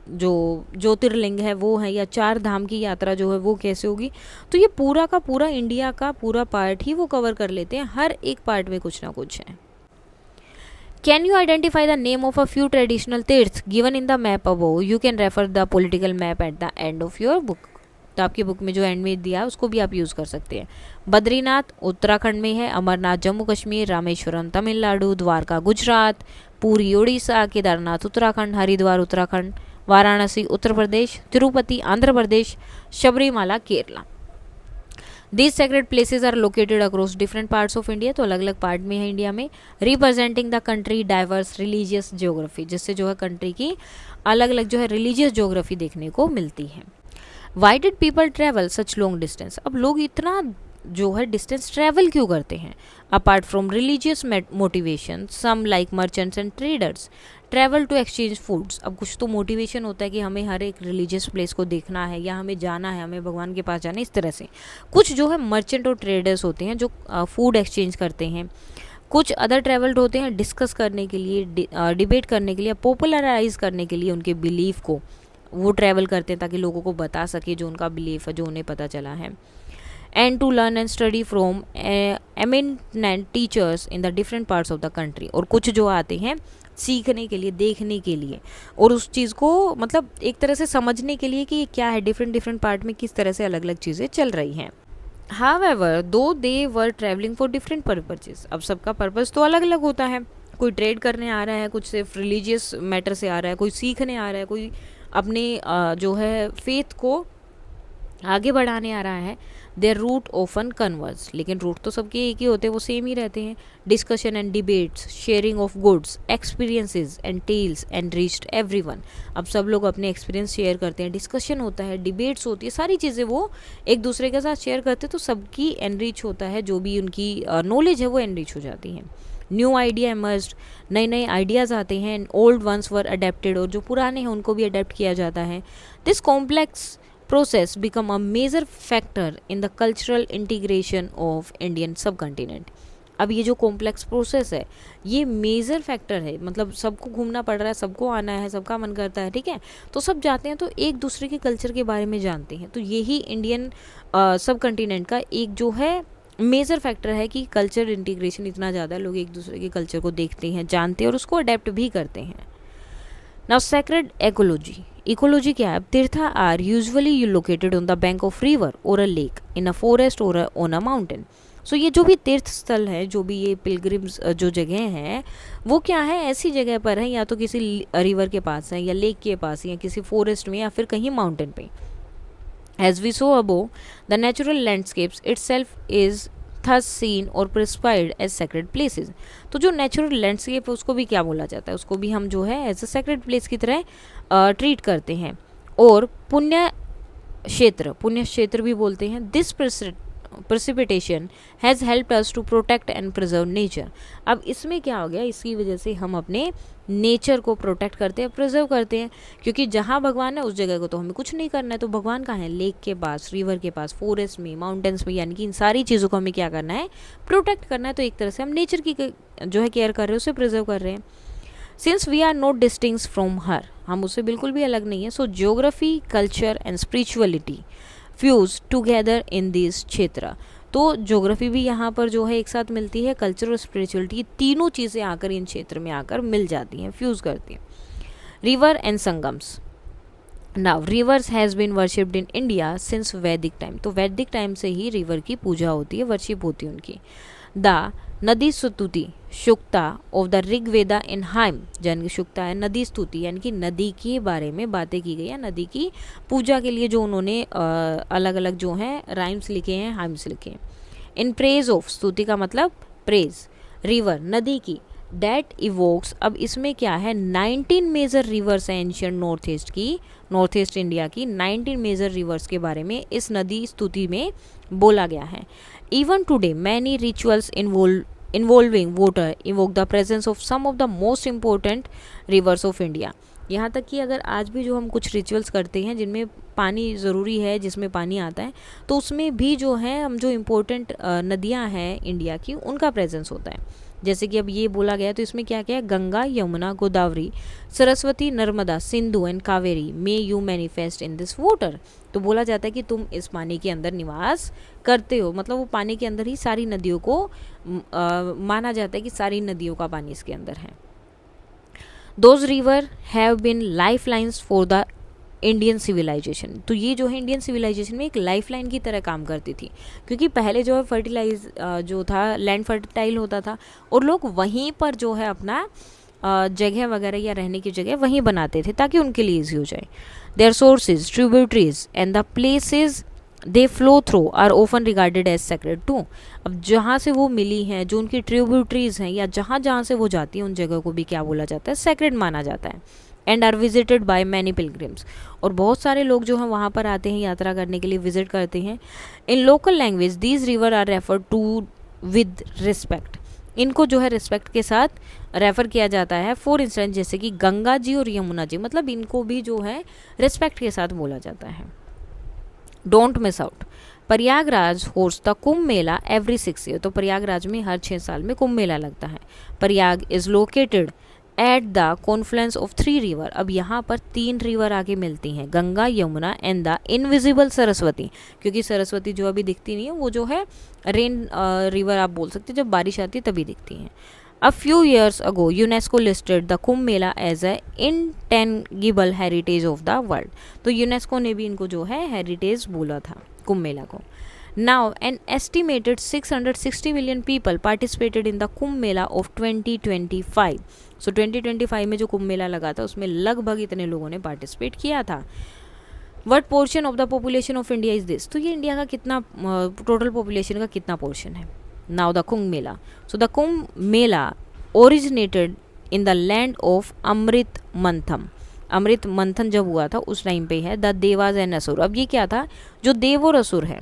जो ज्योतिर्लिंग है वो है, या चार धाम की यात्रा जो है वो कैसे होगी. तो ये पूरा का पूरा इंडिया का पूरा पार्ट ही वो कवर कर लेते हैं, हर एक पार्ट में कुछ ना कुछ है. Can you identify the name of a few traditional तीर्थ given in the map above? You can refer the political map at the end of your book. तो आपकी बुक में जो एंड में दिया है उसको भी आप यूज़ कर सकते हैं. बद्रीनाथ उत्तराखंड में है, अमरनाथ जम्मू कश्मीर, रामेश्वरम तमिलनाडु, द्वारका गुजरात, पूरी Orissa, Kedarnath Uttarakhand, Haridwar Uttarakhand, Varanasi Uttar Pradesh, Tirupati Andhra Pradesh, Sabarimala Kerala. These sacred places are located across different parts of India. तो अलग अलग पार्ट में है इंडिया में. Representing the country diverse religious geography, जिससे जो है कंट्री की अलग अलग जो है रिलीजियस ज्योग्राफी देखने को मिलती है. Why did people travel such long distance. अब लोग इतना जो है डिस्टेंस ट्रैवल क्यों करते हैं. Apart from religious motivation, some like merchants and traders travel to exchange foods. अब कुछ तो मोटिवेशन होता है कि हमें हर एक रिलीजियस प्लेस को देखना है या हमें जाना है, हमें भगवान के पास जाना है, इस तरह से. कुछ जो है मर्चेंट और ट्रेडर्स होते हैं जो फूड एक्सचेंज करते हैं. कुछ अदर ट्रैवल्ड होते हैं डिस्कस करने के लिए, डिबेट करने के लिए, पॉपुलराइज करने के लिए उनके बिलीफ को. वो ट्रैवल करते हैं ताकि लोगों को बता सके जो उनका बिलीफ है, जो उन्हें पता चला है। And to learn and study from eminent teachers in the different parts of the country, और कुछ जो आते हैं सीखने के लिए, देखने के लिए, और उस चीज़ को मतलब एक तरह से समझने के लिए कि ये क्या है, डिफरेंट डिफरेंट पार्ट में किस तरह से अलग अलग चीज़ें चल रही हैं। However though they were travelling for different purposes, अब सबका पर्पज़ तो अलग अलग होता है। कोई ट्रेड करने आ रहा है, कुछ सिर्फ रिलीजियस मैटर से आ रहा है, कोई सीखने आ रहा है, कोई अपने जो है फेथ को आगे बढ़ाने आ रहा है। देयर रूट ओफन कन्वर्स, लेकिन रूट तो सबके एक ही होते हैं, वो सेम ही रहते हैं। Discussion and debates, sharing of goods, experiences and tales and reached everyone, अब सब लोग अपने एक्सपीरियंस शेयर करते हैं, डिस्कशन होता है, डिबेट्स होती है, सारी चीज़ें वो एक दूसरे के साथ शेयर करते हैं, तो सबकी एनरिच होता है, जो भी उनकी नॉलेज है वो एनरिच हो जाती है। न्यू आइडिया इमर्ज्ड, नए नए आइडियाज़ आते हैं। And old ones were adapted, और जो पुराने हैं उनको भी अडेप्ट किया जाता है। This complex process become a major factor in the cultural integration of Indian subcontinent। अब ये जो कॉम्प्लेक्स प्रोसेस है ये मेजर फैक्टर है, मतलब सबको घूमना पड़ रहा है, सबको आना है, सबका मन करता है, ठीक है, तो सब जाते हैं तो एक दूसरे के कल्चर के बारे में जानते हैं। तो यही इंडियन सब कंटिनेंट का एक जो है मेजर फैक्टर है कि कल्चर इंटीग्रेशन इतना ज़्यादा, लोग एक दूसरे के कल्चर को देखते हैं, जानते हैं और उसको अडेप्ट भी करते हैं। नाउ सेक्रेड इकोलॉजी, इकोलॉजी क्या है? Tirtha are usually located on the bank of river और a lake, in a forest और ऑन अ माउंटेन। सो ये जो भी तीर्थ स्थल है, जो भी ये पिलग्रिम्स जो जगह हैं, वो क्या है, ऐसी जगह पर है, या तो किसी रिवर के पास है, या लेक के पास, या किसी फॉरेस्ट में, या फिर कहीं माउंटेन पे। As we saw above, the natural landscapes itself is thus seen और प्रिस्क्राइब्ड एज सेक्रेड प्लेसेस। तो जो नेचुरल लैंडस्केप है उसको भी क्या बोला जाता है, उसको भी हम जो है एज अ सेक्रेड प्लेस की तरह ट्रीट करते हैं। और पुण्य क्षेत्र भी बोलते हैं। This precipitation has helped us to protect and preserve nature। अब इसमें क्या हो गया, इसकी वजह से हम अपने नेचर को प्रोटेक्ट करते हैं, प्रिजर्व करते हैं, क्योंकि जहाँ भगवान है उस जगह को तो हमें कुछ नहीं करना है। तो भगवान कहाँ है? लेक के पास, रिवर के पास, फॉरेस्ट में, माउंटेन्स में, यानी कि इन सारी चीज़ों को हमें क्या करना है? प्रोटेक्ट करना है। तो एक तरह से हम नेचर की जो है केयर कर रहे हैं, उसे प्रिजर्व कर रहे हैं। Since we are not distinct from her, हम उससे बिल्कुल भी अलग नहीं है। So geography, culture and spirituality fuse together in this क्षेत्र। तो ज्योग्राफी भी यहाँ पर जो है एक साथ मिलती है, कल्चर और स्पिरिचुअलिटी, तीनों चीज़ें आकर इन क्षेत्र में आकर मिल जाती हैं, फ्यूज करती हैं। River and sangams, now rivers has been worshipped in India since Vedic time. तो वैदिक टाइम से ही रिवर की पूजा होती है, वर्शिप होती है उनकी। The Nadi Stuti Sukta of the Rigveda in hymn, यानी कि शुक्ता है नदी स्तुति, यानी कि नदी के बारे में बातें की गई है, नदी की पूजा के लिए जो उन्होंने अलग अलग जो हैं राइम्स लिखे हैं, हाइम्स लिखे हैं। इन प्रेज ऑफ, स्तुति का मतलब प्रेज, रिवर नदी की, डेट इवोक्स, अब इसमें क्या है, 19 मेजर रिवर्स हैं एंशियंट नॉर्थ ईस्ट की, नॉर्थ ईस्ट इंडिया की 19 मेजर रिवर्स के बारे में इस नदी स्तुति में बोला गया है। Even today many rituals involving water evoke the presence of some of the most important rivers of India. यहाँ तक कि अगर आज भी जो हम कुछ रिचुअल्स करते हैं जिनमें पानी ज़रूरी है, जिसमें पानी आता है, तो उसमें भी जो है हम जो इम्पोर्टेंट नदियाँ हैं इंडिया की, उनका प्रेजेंस होता है। जैसे कि अब ये बोला गया तो इसमें क्या क्या है, Ganga, Yamuna, Godavari, Saraswati, Narmada, Sindhu and Kaveri may you manifest in this water. तो बोला जाता है कि तुम इस पानी के अंदर निवास करते हो, मतलब वो पानी के अंदर ही सारी नदियों को माना जाता है कि सारी नदियों का पानी इसके अंदर है। Those river have been life lines for the Indian civilisation. तो ये जो है इंडियन सिविलाइजेशन में एक लाइफ लाइन की तरह काम करती थी, क्योंकि पहले जो है फर्टिलाइज जो था, लैंड फर्टाइल होता था और लोग वहीं पर जो है अपना जगह वगैरह या रहने की जगह वहीं बनाते थे ताकि उनके लिए ईजी हो जाए। Their sources, tributaries and the places they flow through are often regarded as sacred too. अब जहाँ से वो मिली हैं, जो उनकी ट्रिब्यूटरीज हैं या जहाँ जहाँ से वो जाती हैं, उन जगह को भी क्या बोला जाता है, सेक्रेड माना जाता है। And are visited by many pilgrims, और बहुत सारे लोग जो हैं वहाँ पर आते हैं यात्रा करने के लिए, विजिट करते हैं। In local language these river are refer to with respect, इनको जो है रिस्पेक्ट के साथ रेफ़र किया जाता है। फॉर इंस्टेंस जैसे कि गंगा जी और यमुना जी, मतलब इनको भी जो है रिस्पेक्ट के साथ बोला जाता है। Don't miss out, Prayagraj host the Kumbh Mela every 6 year. तो प्रयागराज में हर 6 साल में कुंभ मेला लगता है। Prayag is located at the Confluence of 3 river. अब यहाँ पर 3 रिवर आके मिलती हैं, Ganga, Yamuna and the invisible Saraswati, क्योंकि सरस्वती जो अभी दिखती नहीं है वो जो है रेन रिवर आप बोल सकते हैं, जब बारिश आती है तभी दिखती हैं। A few years ago, UNESCO listed the Kumbh Mela as a intangible heritage of the world. तो यूनेस्को ने भी इनको जो है हेरिटेज बोला था कुंभ मेला को। Now an estimated 660 million people participated in the Kumbh Mela of 2025. So 2025 में जो कुंभ मेला लगा था उसमें लगभग इतने लोगों ने पार्टिसिपेट किया था। What portion of the population of India is this? तो ये इंडिया का कितना टोटल पॉपुलेशन का कितना पोर्शन है? Now the Kumbh Mela. So the Kumbh Mela originated in the land of अमृत मंथन। अमृत मंथन जब हुआ था उस टाइम पे है द देवास एंड असुर। अब ये क्या था, जो देव और असुर है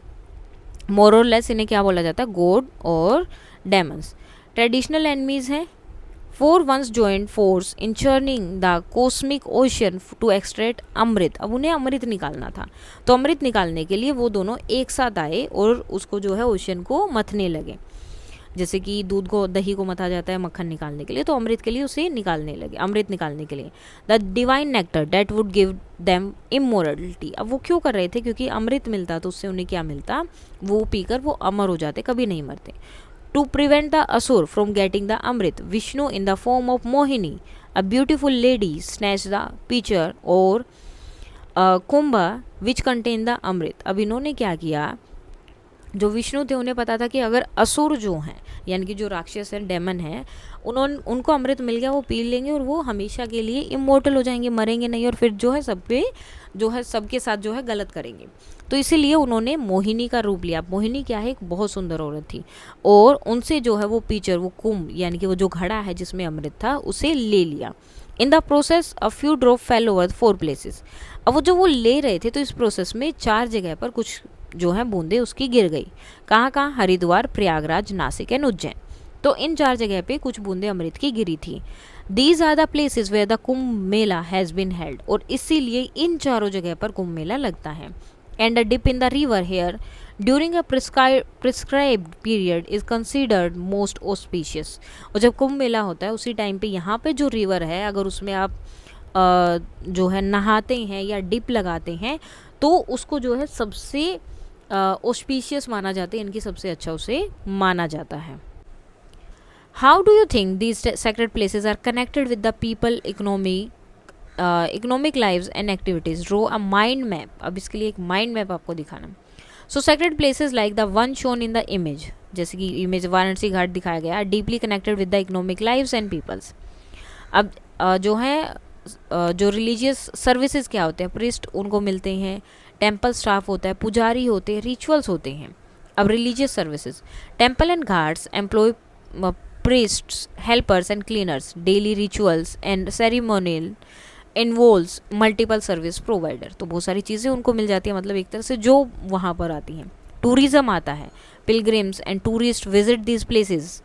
मोर और लेस इन्हें क्या बोला जाता है, गॉड और डेमन्स। ट्रेडिशनल एनिमीज हैं। 4 once joined force in churning the cosmic ocean to extract अमृत। अब उन्हें अमृत निकालना था, तो अमृत निकालने के लिए वो दोनों एक साथ आए और उसको जो है ओशन को मथने लगे। जैसे कि दूध को, दही को मथा जाता है मक्खन निकालने के लिए, तो अमृत के लिए उसे निकालने लगे, अमृत निकालने के लिए। The divine nectar that would give them immorality. अब वो क्यों कर रहे थे, क्योंकि अमृत मिलता तो उससे उन्हें क्या मिलता, वो पीकर वो अमर हो जाते, कभी नहीं मरते। To prevent the asur from getting the amrit, Vishnu in the form of Mohini, a beautiful lady, snatched the pitcher or kumbha which contained the amrit। अब इन्होंने क्या किया, जो विष्णु थे उन्हें पता था कि अगर असुर जो हैं यानी कि जो राक्षस हैं, डेमन हैं, उनको अमृत मिल गया, वो पी लेंगे और वो हमेशा के लिए इमोर्टल हो जाएंगे, मरेंगे नहीं, और फिर जो है सब पे जो है सबके साथ जो है गलत करेंगे। तो इसीलिए उन्होंने मोहिनी का रूप लिया। मोहिनी क्या है, एक बहुत सुंदर औरत थी, और उनसे जो है वो पीचर, वो कुंभ यानी कि वो जो घड़ा है जिसमें अमृत था, उसे ले लिया। In the process a few drop fail over 4 places. अब वो जो वो ले रहे थे तो इस प्रोसेस में 4 जगह पर कुछ जो है बूंदे उसकी गिर गई। कहाँ कहाँ, हरिद्वार, प्रयागराज, नासिक एंड उज्जैन। तो इन 4 जगह पे कुछ बूंदे अमृत की गिरी थी। These are the places where the Kumbh Mela has been held. और इसीलिए इन चारों जगह पर कुंभ मेला लगता है। And a dip in the river here during a prescribed period is considered most auspicious. और जब कुंभ मेला होता है उसी टाइम पे यहाँ पे जो रिवर है, अगर उसमें आप जो है नहाते हैं या डिप लगाते हैं तो उसको जो है सबसे ऑस्पिशियस माना जाता है, इनकी सबसे अच्छा उसे माना जाता है। How do you think these sacred places are connected with the people, economic lives and activities? Draw a mind map. अब इसके लिए एक माइंड मैप आपको दिखाना। So sacred places like the one shown in the image, जैसे कि image Varanasi ghat दिखाया गया, are deeply connected with the economic lives and peoples. अब जो है जो रिलीजियस सर्विसेज क्या होते हैं, प्रिस्ट उनको मिलते हैं, टेम्पल स्टाफ होता है, पुजारी होते हैं, रिचुअल्स होते हैं। अब religious services, temple and ghats employ priests, helpers and cleaners. Daily rituals and ceremonial involves multiple service provider। तो बहुत सारी चीज़ें उनको मिल जाती है, मतलब एक तरह से जो वहाँ पर आती हैं। टूरिज्म आता है, pilgrims and tourists visit these places,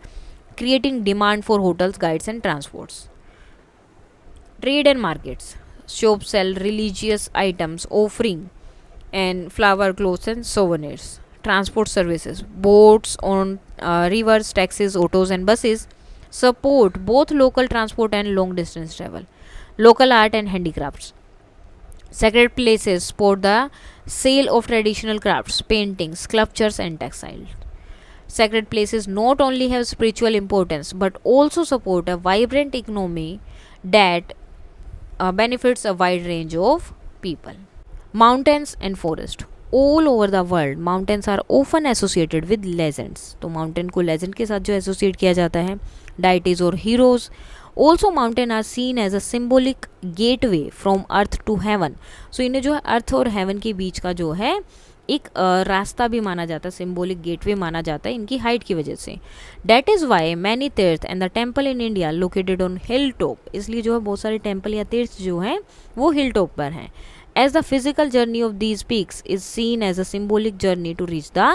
creating demand for hotels, guides and transports. Trade and markets, shops sell religious items, offering and flower, clothes and souvenirs. Transport services, boats on rivers, taxis, autos and buses support both local transport and long distance travel. Local art and handicrafts, sacred places support the sale of traditional crafts, paintings, sculptures and textiles. Sacred places not only have spiritual importance but also support a vibrant economy that benefits a wide range of people. Mountains and forest, all over the world mountains are often associated with legends। तो mountain को legend के साथ जो associate किया जाता है, deities और heroes. Also mountain are seen as a symbolic gateway from earth to heaven. So इन्हें जो है अर्थ और हेवन के बीच का जो है एक रास्ता भी माना जाता है, सिम्बोलिक गेटवे माना जाता है इनकी हाइट की वजह से। डैट इज़ वाई मैनी तीर्थ and the temple in India located on hill top. इसलिए जो है बहुत सारे टेम्पल या तीर्थ जो हैं वो हिल टॉप पर हैं। As the physical journey of these peaks is seen as a symbolic journey to reach the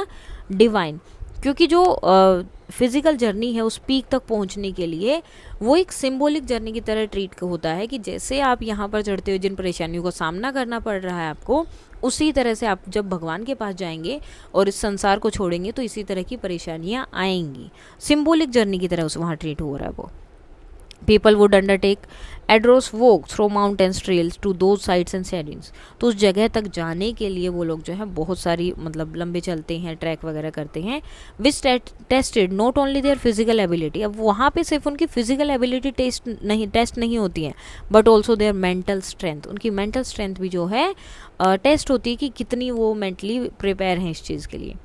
divine। क्योंकि जो फिजिकल जर्नी है उस पीक तक पहुंचने के लिए वो एक सिंबॉलिक जर्नी की तरह ट्रीट होता है, कि जैसे आप यहाँ पर चढ़ते हुए जिन परेशानियों का सामना करना पड़ रहा है आपको, उसी तरह से आप जब भगवान के पास जाएंगे और इस संसार को छोड़ेंगे तो इसी तरह की परेशानियाँ आएंगी। सिंबॉलिक जर्नी की तरह उस वहाँ ट्रीट हो रहा है वो। People would undertake adventurous walk through mountains trails to those sites and scenes. तो उस जगह तक जाने के लिए वो लोग जो है बहुत सारी मतलब लंबे चलते हैं, ट्रैक वगैरह करते हैं, which tested not only their physical ability. अब वहाँ पे सिर्फ उनकी फिजिकल एबिलिटी टेस्ट नहीं होती है, but also their mental strength. उनकी मेंटल स्ट्रेंथ भी जो है टेस्ट होती है कि कितनी वो मेंटली प्रिपेयर हैं इस चीज़ के लिए.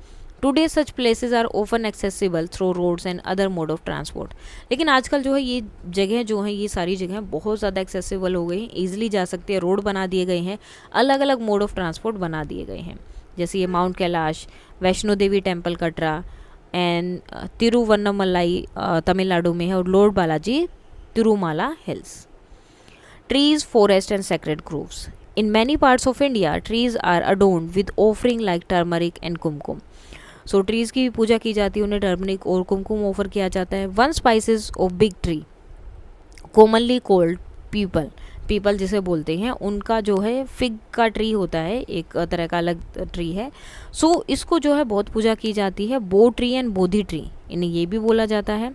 Today such places are open accessible through roads and other mode of transport. लेकिन आजकल जो है ये जगह जो है, ये सारी जगह बहुत ज़्यादा एक्सेसिबल हो गई हैं, ईजिली जा सकते हैं, रोड बना दिए गए हैं, अलग अलग मोड ऑफ ट्रांसपोर्ट बना दिए गए हैं. जैसे ये mount Kailash, Vaishno Devi temple Katra and Tiruvannamalai Tamil Nadu में है, और Lord Balaji Tirumala hills. Trees, forest and sacred groves. In many parts of India, trees are adorned with offering like turmeric and kumkum. So trees की भी पूजा की जाती है, उन्हें टर्मरिक और कुमकुम ऑफर किया जाता है. One spices of big tree commonly cold people जिसे बोलते हैं, उनका जो है फिग का ट्री होता है, एक तरह का अलग ट्री है. सो इसको जो है बहुत पूजा की जाती है. बो ट्री एंड बोधि ट्री, इन्हें ये भी बोला जाता है.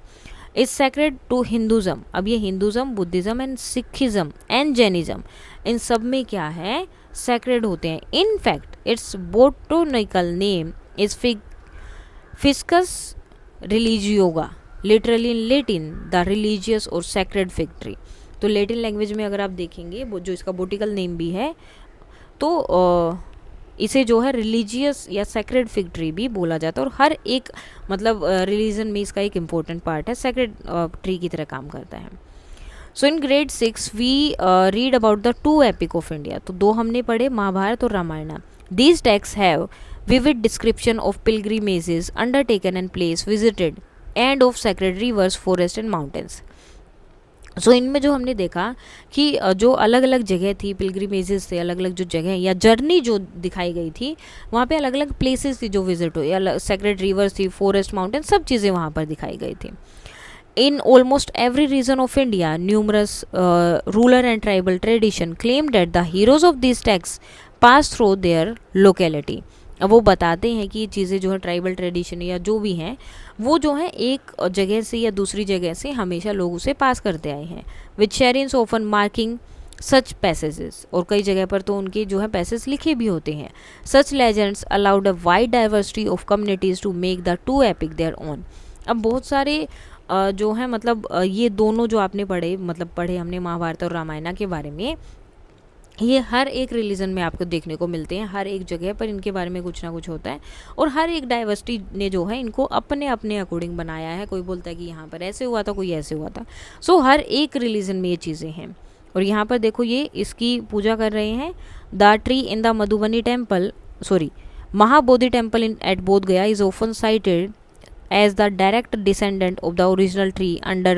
Is sacred to Hinduism. अब ये Hinduism, Buddhism and Sikhism and Jainism, इन सब में क्या है, सेक्रेड होते हैं. In fact its botanical name is ficus religiosa, literally in Latin the religious और सेक्रेड फिग ट्री. तो लेटिन लैंग्वेज में अगर आप देखेंगे वो जो इसका बोटिकल नेम भी है, तो इसे जो है रिलीजियस या सेक्रेड फिग ट्री भी बोला जाता है. और हर एक मतलब रिलीजन में इसका एक इम्पोर्टेंट पार्ट है, सेक्रेड ट्री की तरह काम करता है. So in grade 6 we read about the two epic of India. तो दो हमने पढ़े, महाभारत और Ramayana. These text have vivid description of pilgrimages undertaken and place visited and of sacred rivers, forests and mountains. सो इनमें जो हमने देखा कि जो अलग अलग जगह थी, पिलग्रिमेजेस थे, अलग अलग जो जगह या जर्नी जो दिखाई गई थी, वहाँ पे अलग अलग प्लेसेस थी जो विजिट हुई, अलग सेक्रेड रिवर्स थी, फॉरेस्ट, माउंटेन, सब चीज़ें वहाँ पर दिखाई गई थी. In almost every region of India, numerous rural and tribal tradition claim that the heroes of these texts pass through their locality. अब वो बताते हैं कि ये चीज़ें जो है ट्राइबल ट्रेडिशन या जो भी हैं, वो जो है एक जगह से या दूसरी जगह से हमेशा लोग उसे पास करते आए हैं. विच शेरियंस ऑफन मार्किंग सच पैसेजेस, और कई जगह पर तो उनके जो है पैसेज लिखे भी होते हैं. Such legends allowed a wide diversity of communities to make the two epic their own. अब बहुत सारे जो है मतलब ये दोनों जो आपने पढ़े हमने महाभारत और रामायण के बारे में, ये हर एक रिलीजन में आपको देखने को मिलते हैं. हर एक जगह पर इनके बारे में कुछ ना कुछ होता है, और हर एक डाइवर्सिटी ने जो है इनको अपने अपने अकॉर्डिंग बनाया है. कोई बोलता है कि यहाँ पर ऐसे हुआ था, कोई ऐसे हुआ था. सो हर एक रिलीजन में ये चीज़ें हैं. और यहाँ पर देखो ये इसकी पूजा कर रहे हैं. The tree in the Madhubani temple, Mahabodhi temple in at Bodh Gaya is often cited as the direct descendant of the original tree under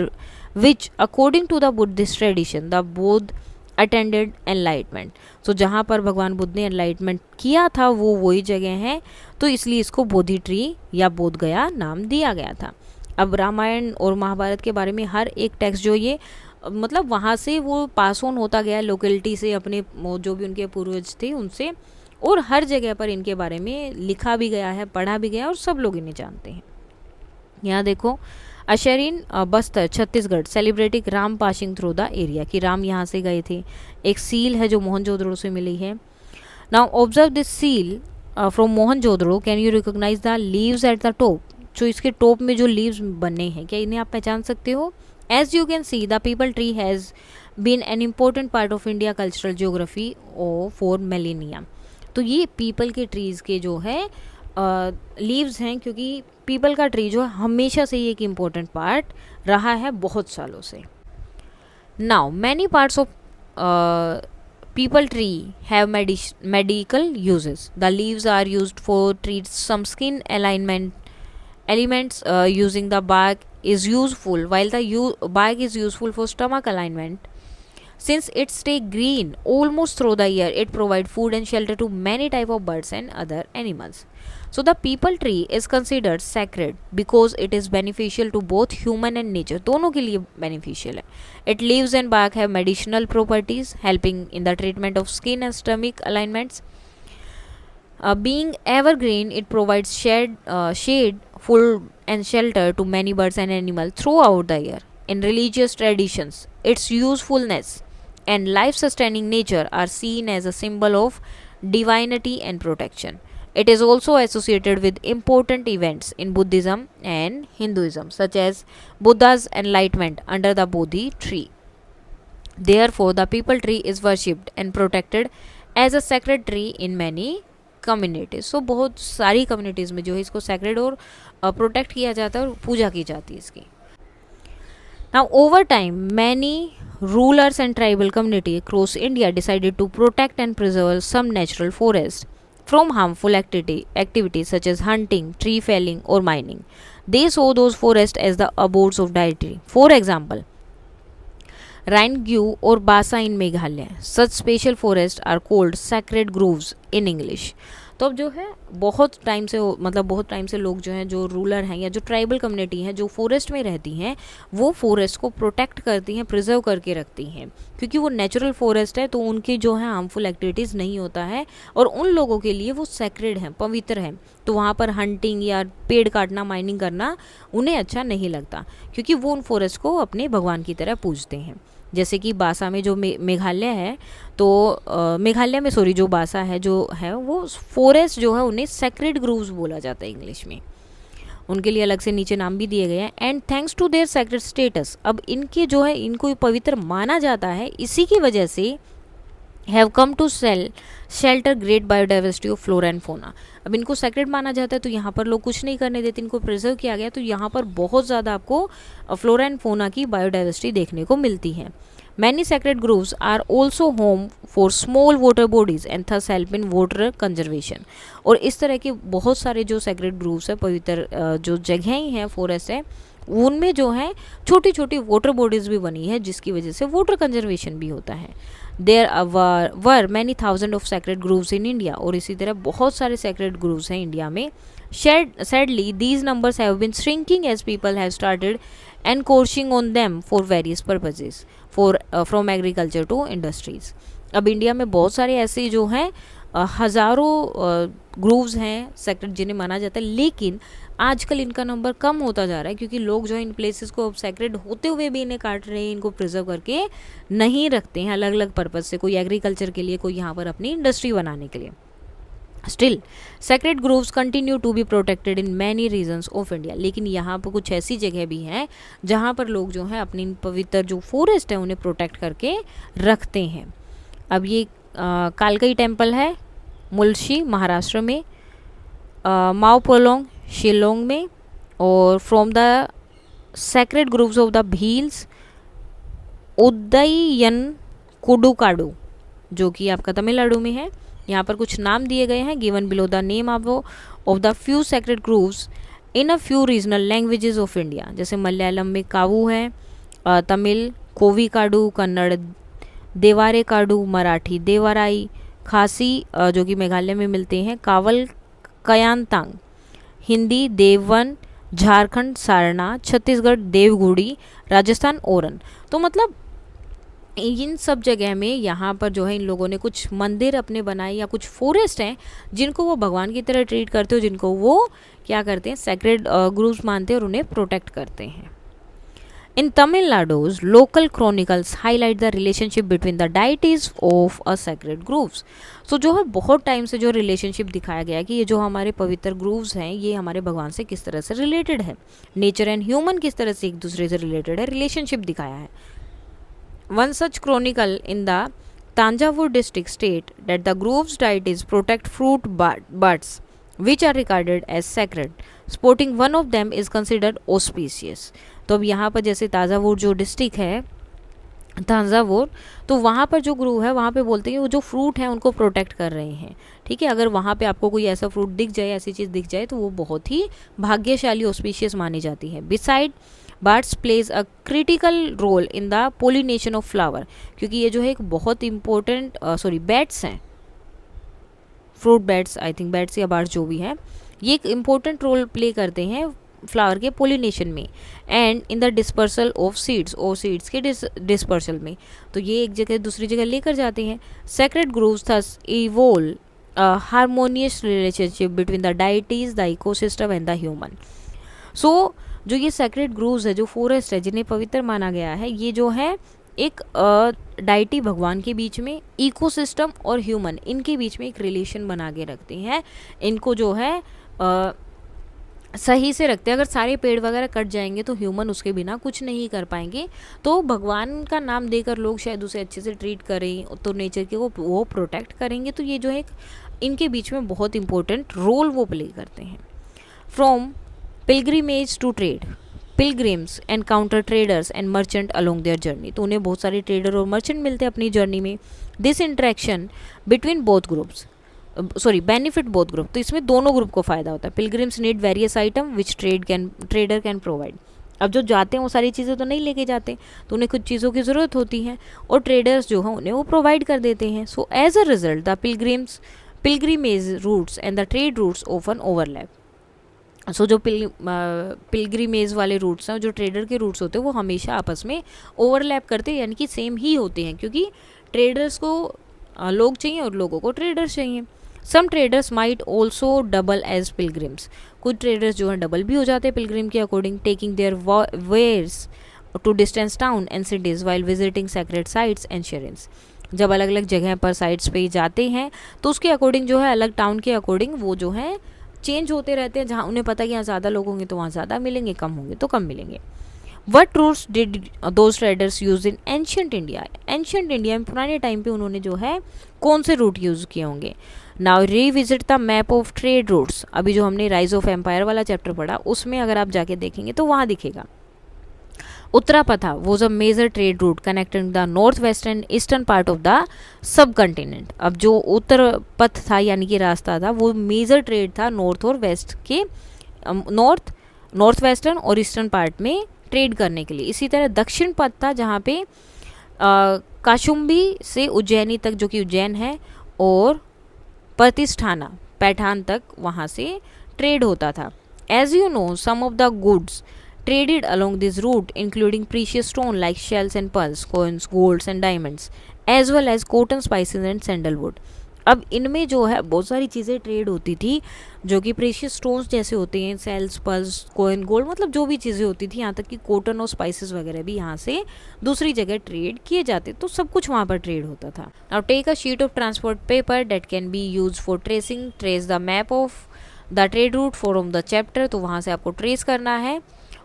which according to the Buddhist tradition the Buddha attended enlightenment. So जहाँ पर भगवान बुद्ध ने enlightenment किया था वो वही जगह है, तो इसलिए इसको बोधि ट्री या बोध गया नाम दिया गया था. अब रामायण और महाभारत के बारे में हर एक टेक्स्ट जो ये मतलब वहाँ से वो पास ऑन होता गया लोकेलिटी से, अपने जो भी उनके पूर्वज थे उनसे, और हर जगह पर इनके बारे में लिखा भी गया है, पढ़ा भी गया, और सब लोग इन्हें जानते हैं. यहाँ देखो a shrine Bastar Chhattisgarh celebrating Ram passing through the area, कि राम यहाँ से गए थे. एक सील है जो मोहनजोदड़ो से मिली है. Now observe this seal from Mohenjodaro. Can you recognise the leaves at the top. जो इसके टॉप में जो लीव्स बने हैं, क्या इन्हें आप पहचान सकते हो. As you can see the peepal tree has been an important part of India cultural geography for millennia. तो ये पीपल के ट्रीज़ के जो है लीव्स हैं, क्योंकि पीपल का ट्री जो है हमेशा से ही एक इम्पोर्टेंट पार्ट रहा है बहुत सालों से. Now many parts of peepal tree have medical uses. The leaves are used for treat some skin alignment elements. Using the bark is useful, while the bark is useful for stomach alignment. Since it stay green almost through the year, it provide food and shelter to many type of birds and other animals. So the peepal tree is considered sacred because it is beneficial to both human and nature. दोनों के लिए beneficial है. Its leaves and bark have medicinal properties, helping in the treatment of skin and stomach alignments. Being evergreen, it provides shade, food and shelter to many birds and animals throughout the year. in religious traditions. Its usefulness and life sustaining nature are seen as a symbol of divinity and protection. It is also associated with important events in Buddhism and Hinduism, such as Buddha's enlightenment under the Bodhi tree. Therefore, the peepal tree is worshipped and protected as a sacred tree in many communities. So बहुत सारी communities में जो है इसको sacred और protect किया जाता है और पूजा की जाती है इसकी. Now over time many rulers and tribal community across India decided to protect and preserve some natural forests from harmful activities such as hunting, tree felling, or mining. They saw those forests as the abodes of deity. For example, Rangyu or Basa in Meghalaya. Such special forests are called sacred groves in English. तो अब जो है बहुत time से लोग जो हैं, जो रूलर हैं या जो ट्राइबल कम्युनिटी हैं जो फॉरेस्ट में रहती हैं, वो फॉरेस्ट को प्रोटेक्ट करती हैं, प्रिजर्व करके रखती हैं, क्योंकि वो नेचुरल फॉरेस्ट है तो उनकी जो है हार्मफुल एक्टिविटीज़ नहीं होता है और उन लोगों के लिए वो सैक्रेड हैं, पवित्र हैं. तो वहाँ पर हंटिंग या पेड़ काटना, माइनिंग करना उन्हें अच्छा नहीं लगता, क्योंकि वो उन फॉरेस्ट को अपने भगवान की तरह पूजते हैं. जैसे कि बासा में जो मेघालय है, तो मेघालय में जो बासा है जो है वो फॉरेस्ट जो है उन्हें सैक्रेड ग्रूव्स बोला जाता है इंग्लिश में. उनके लिए अलग से नीचे नाम भी दिए गए हैं. And thanks to their sacred status, अब इनके जो है इनको पवित्र माना जाता है, इसी की वजह से have come to shelter great biodiversity of flora and fauna. अब इनको सैक्रेड माना जाता है तो यहाँ पर लोग कुछ नहीं करने देते, इनको प्रिजर्व किया गया, तो यहाँ पर बहुत ज़्यादा आपको फ्लोरा एंड फोना की बायोडाइवर्सिटी देखने को मिलती है. Many sacred groves are also home for small water bodies and thus help in water conservation. और इस तरह के बहुत सारे जो sacred groves है, पवित्र जो जगहें हैं, फॉरेस्ट है, उनमें जो है छोटी छोटी वाटर बॉडीज़ भी बनी है, जिसकी वजह से वाटर कंजर्वेशन भी होता है. There were many thousand of sacred groves in India, और इसी तरह बहुत सारे सैक्रेड ग्रूव्स हैं इंडिया में. Sadly, these numbers have been shrinking as people have started encroaching on them for various purposes, from agriculture to industries. अब India में बहुत सारे ऐसे जो हैं हज़ारों ग्रूव्स हैं सैक्रेड जिन्हें माना जाता है, लेकिन आजकल इनका नंबर कम होता जा रहा है, क्योंकि लोग जो है इन प्लेसेस को अब सैक्रेड होते हुए भी इन्हें काट रहे हैं, इनको प्रिजर्व करके नहीं रखते हैं अलग अलग पर्पज़ से, कोई एग्रीकल्चर के लिए, कोई यहाँ पर अपनी इंडस्ट्री बनाने के लिए. Still sacred groves continue to be protected in many regions of India. लेकिन यहाँ पर कुछ ऐसी जगह भी हैं जहाँ पर लोग जो हैं अपनी पवित्र जो फॉरेस्ट है उन्हें प्रोटेक्ट करके रखते हैं. अब ये कालकई टेम्पल है मुल्शी महाराष्ट्र में, माओ पोलोंग शिलोंग में, और from the sacred groves of the Bhils उदयन कुडुकाडू जो कि आपका तमिलनाडु में है. यहाँ पर कुछ नाम दिए गए हैं, given below the name of the few sacred groves in a few regional languages of India. जैसे मलयालम में कावू है, तमिल कोवी काडू, कन्नड़ देवारे काडू, मराठी देवाराई, खासी जो कि मेघालय में मिलते हैं कावल कयांतांग, हिंदी देववन, झारखंड सारना, छत्तीसगढ़ देवगुड़ी, राजस्थान ओरन. तो मतलब इन सब जगह में यहाँ पर जो है इन लोगों ने कुछ मंदिर अपने बनाए या कुछ फॉरेस्ट हैं जिनको वो भगवान की तरह ट्रीट करते हो, जिनको वो क्या करते हैं सैक्रेड ग्रूव्स मानते हैं और उन्हें प्रोटेक्ट करते हैं. In Tamil Nadu's local chronicles highlight the relationship between the deities of a sacred groves. So जो है बहुत टाइम से जो रिलेशनशिप दिखाया गया है कि ये जो हमारे पवित्र ग्रूव्स हैं ये हमारे भगवान से किस तरह से रिलेटेड है, नेचर एंड ह्यूमन किस तरह से एक दूसरे से रिलेटेड है, रिलेशनशिप दिखाया है. One such chronicle in the Tanjavur district state that the groves deities protect fruit buds which are regarded as sacred. Sporting one of them is considered auspicious. तो अब यहाँ पर जैसे तांजावुर जो डिस्ट्रिक्ट है तांजावुर, तो वहाँ पर जो ग्रूव है वहाँ पे बोलते हैं कि वो जो फ्रूट है उनको प्रोटेक्ट कर रहे हैं. ठीक है, अगर वहाँ पे आपको कोई ऐसा फ्रूट दिख जाए, ऐसी चीज़ दिख जाए, तो वो बहुत ही भाग्यशाली ऑस्पिशियस मानी जाती है. Beside birds plays a critical role in the pollination of flower, क्योंकि ये जो है एक बहुत इंपॉर्टेंट बैट्स हैं, fruit bats, I think bats या बर्ड्स जो भी हैं, ये एक इम्पोर्टेंट रोल प्ले करते हैं फ्लावर के पोलिनेशन में and in the dispersal of seeds, और सीड्स के डिस्पर्सल में. तो ये एक जगह दूसरी जगह लेकर जाते हैं. Sacred groves thus evolve harmonious relationship between the deities, the ecosystem and the human. So जो ये सेक्रेड ग्रोव्स है, जो फॉरेस्ट है, जिन्हें पवित्र माना गया है, ये जो है एक डाइटी भगवान के बीच में, इकोसिस्टम और ह्यूमन, इनके बीच में एक रिलेशन बना के रखते हैं, इनको जो है सही से रखते हैं। अगर सारे पेड़ वगैरह कट जाएंगे तो ह्यूमन उसके बिना कुछ नहीं कर पाएंगे। तो भगवान का नाम देकर लोग शायद उसे अच्छे से ट्रीट करें, तो नेचर के वो प्रोटेक्ट करेंगे। तो ये जो है इनके बीच में बहुत इंपॉर्टेंट रोल वो प्ले करते हैं। From pilgrimage to trade, pilgrims encounter traders and merchant along their journey. तो उन्हें बहुत सारे ट्रेडर और मर्चेंट मिलते हैं अपनी जर्नी में। This interaction between both groups, benefit both group, तो इसमें दोनों ग्रुप को फ़ायदा होता है। Pilgrims need various item which trader can provide. अब जो जाते हैं वो सारी चीज़ें तो नहीं लेके जाते, तो उन्हें कुछ चीज़ों की ज़रूरत होती है, और ट्रेडर्स जो हैं उन्हें वो प्रोवाइड कर देते हैं। So as a result the pilgrimage routes and the trade routes often overlap. So जो पिलग्रिमेज वाले रूट्स हैं, जो ट्रेडर के रूट्स होते हैं, वो हमेशा आपस में ओवरलैप करते हैं, यानी कि सेम ही होते हैं, क्योंकि ट्रेडर्स को लोग चाहिए और लोगों को ट्रेडर्स चाहिए। Some traders might also double as pilgrims, कुछ ट्रेडर्स जो हैं डबल भी हो जाते हैं पिलग्रिम के according, taking their wares to distant town and cities while visiting sacred sites and shrines. जब अलग अलग जगह पर साइट्स पे जाते हैं तो उसके अकॉर्डिंग जो है, अलग टाउन के अकॉर्डिंग वो जो है चेंज होते रहते हैं। जहाँ उन्हें पता है कि यहाँ ज़्यादा लोग होंगे तो वहाँ ज़्यादा मिलेंगे, कम होंगे तो कम मिलेंगे। What routes did those traders use in ancient India, ancient India में पुराने टाइम पे उन्होंने जो है कौन से रूट यूज़ किए होंगे। Now revisit the map of trade routes, अभी जो हमने राइज ऑफ एम्पायर वाला चैप्टर पढ़ा उसमें अगर आप जाके देखेंगे तो वहाँ दिखेगा। Uttarapatha was a major trade route connecting the north west and eastern part of the subcontinent. अब जो उत्तर पथ था यानी कि रास्ता था, वो मेजर ट्रेड था नॉर्थ और वेस्ट के, नॉर्थ वेस्टर्न और ईस्टर्न पार्ट में ट्रेड करने के लिए। इसी तरह दक्षिण पथ था जहाँ पे काशुम्बी से उज्जैनी तक, जो कि उज्जैन है, और प्रतिष्ठाना पैठान तक वहाँ से ट्रेड होता था। As you know some of the goods traded along this route including precious stone like shells and pearls, coins, golds and diamonds, as well as cotton, spices and sandalwood। अब इनमें जो है बहुत सारी चीज़ें ट्रेड होती थी, जो कि प्रीशियस स्टोन्स जैसे होते हैं, सेल्स, पर्ल्स, कोइन, गोल्ड, मतलब जो भी चीज़ें होती थी, यहाँ तक कि कॉटन और स्पाइसेस वगैरह भी यहाँ से दूसरी जगह ट्रेड किए जाते, तो सब कुछ वहाँ पर ट्रेड होता था। Now take a sheet of transport paper that can be use for tracing, trace the map of the trade route from the chapter. तो वहाँ से आपको ट्रेस करना है,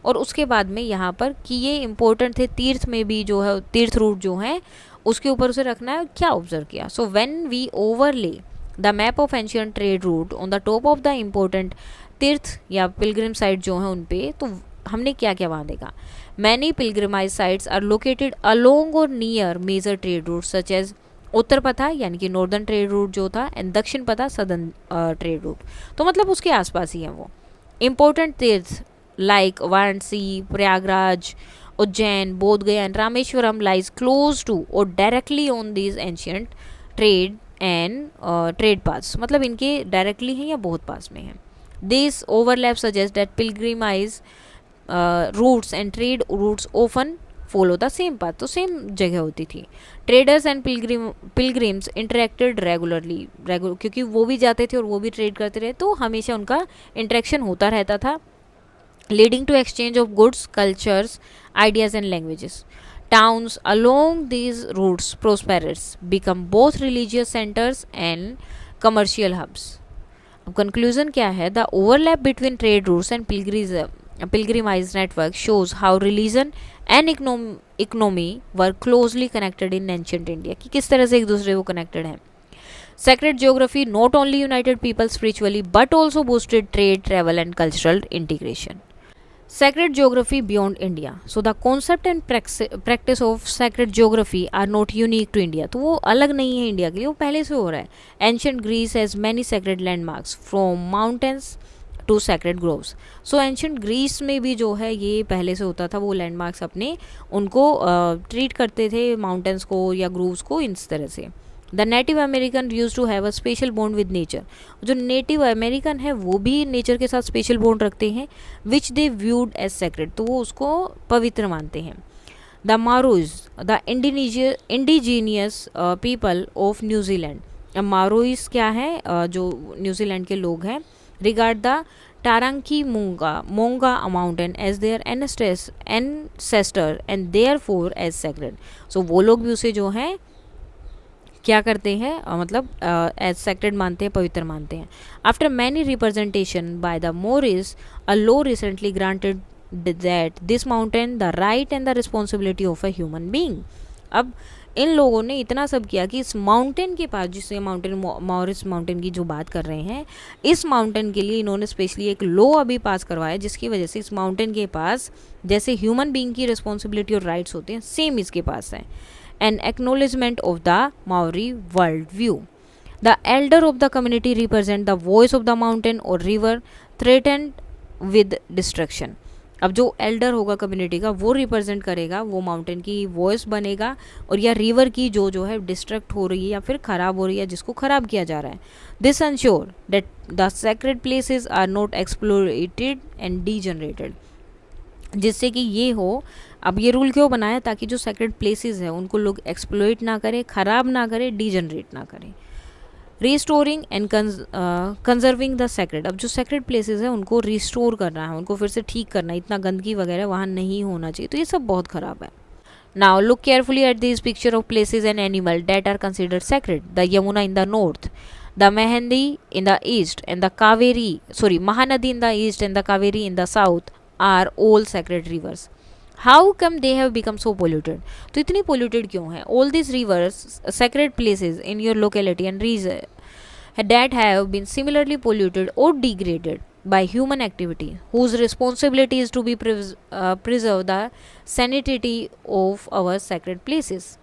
और उसके बाद में यहाँ पर कि ये इंपॉर्टेंट थे, तीर्थ में भी जो है तीर्थ रूट जो है उसके ऊपर उसे रखना है, क्या ऑब्जर्व किया। So when we overlay the map of ancient trade route on the top of the important tirtha या पिलग्रिम साइट जो है उन पे, तो हमने क्या क्या वहाँ देखा। Many pilgrimage sites are located along और near major trade route such as Uttarapatha यानी कि नॉर्दर्न ट्रेड रूट जो था, एंड दक्षिण पथा सदर्न ट्रेड रूट, तो मतलब उसके आसपास ही है वो। इम्पोर्टेंट तीर्थ like Varanasi, Prayagraj, Ujjain, Bodh Gaya and Rameshwaram lies close to or directly on these ancient trade and trade paths, मतलब इनके directly हैं या बहुत पास में हैं। This overlap suggests that pilgrimage routes and trade routes often follow the same path, तो same जगह होती थी। Traders and pilgrims interacted regularly, क्योंकि वो भी जाते थे और वो भी ट्रेड करते रहे, तो हमेशा उनका इंटरेक्शन होता रहता था, leading to exchange of goods, cultures, ideas and languages. Towns along these routes prosperous, become both religious centers and commercial hubs. अब conclusion क्या है? The overlap between trade routes and pilgrimage network shows how religion and economy were closely connected in ancient India, कि किस तरह से एक दूसरे को connected हैं। Sacred geography not only united people spiritually but also boosted trade, travel and cultural integration. Sacred geography beyond India. So the concept and practice of sacred geography are not unique to India. तो वो अलग नहीं है India के लिए, वो पहले से हो रहा है। Ancient Greece has many sacred landmarks from mountains to sacred groves. So ancient Greece में भी जो है ये पहले से होता था, वो लैंडमार्क्स अपने उनको ट्रीट करते थे, माउंटेन्स को या ग्रोव्स को, इस तरह से। The native American use to have a special bond with nature, जो नेटिव अमेरिकन है वो भी नेचर के साथ स्पेशल बॉन्ड रखते हैं, which they viewed as sacred, तो वो उसको पवित्र मानते हैं। The Maoris the indigenous people of New Zealand, Maoris क्या है, जो न्यूजीलैंड के लोग हैं, regard the Taranki Monga mountain as their ancestor and therefore as sacred. So वो लोग भी उसे जो है क्या करते हैं मतलब एज सेक्रेड मानते हैं, पवित्र मानते हैं. After many representation by the Maoris, a law recently granted that this mountain the right and the responsibility of a human being. अब इन लोगों ने इतना सब किया कि इस माउंटेन के पास, जिससे माउंटेन मॉरिस माउंटेन की जो बात कर रहे हैं, इस माउंटेन के लिए इन्होंने स्पेशली एक लॉ अभी पास करवाया जिसकी वजह से इस माउंटेन के पास जैसे ह्यूमन बीइंग की रिस्पॉन्सिबिलिटी और राइट्स होते हैं, सेम इसके पास है. An acknowledgement of the Maori worldview. The elder of the community represent the voice of the mountain or river threatened with destruction. अब जो एल्डर होगा कम्युनिटी का वो रिप्रेजेंट करेगा, वो माउंटेन की वॉइस बनेगा और या रिवर की जो है डिस्ट्रक्ट हो रही है या फिर ख़राब हो रही है, जिसको ख़राब किया जा रहा है. This ensure that the sacred places are not exploited and degenerated. जिससे कि ये हो, अब ये रूल क्यों बनाया, ताकि जो सेक्रेड प्लेसेस है उनको लोग एक्सप्लोइट ना करें, ख़राब ना करें, डीजनरेट ना करें. Restoring and conserving the sacred. अब जो सेक्रेड प्लेसेस है उनको रिस्टोर करना है, उनको फिर से ठीक करना है, इतना गंदगी वगैरह वहाँ नहीं होना चाहिए, तो ये सब बहुत ख़राब है. Now look carefully at this picture of places and animal that are considered sacred. The Yamuna in the north, the Mehendi in the east and the Mahanadi in the east and the Kaveri in the south are all sacred rivers. How come they have become so polluted? तो इतनी polluted क्यों है? All these rivers, sacred places in your locality and region that have been similarly polluted or degraded by human activity, whose responsibility is to be preserve the sanctity of our sacred places.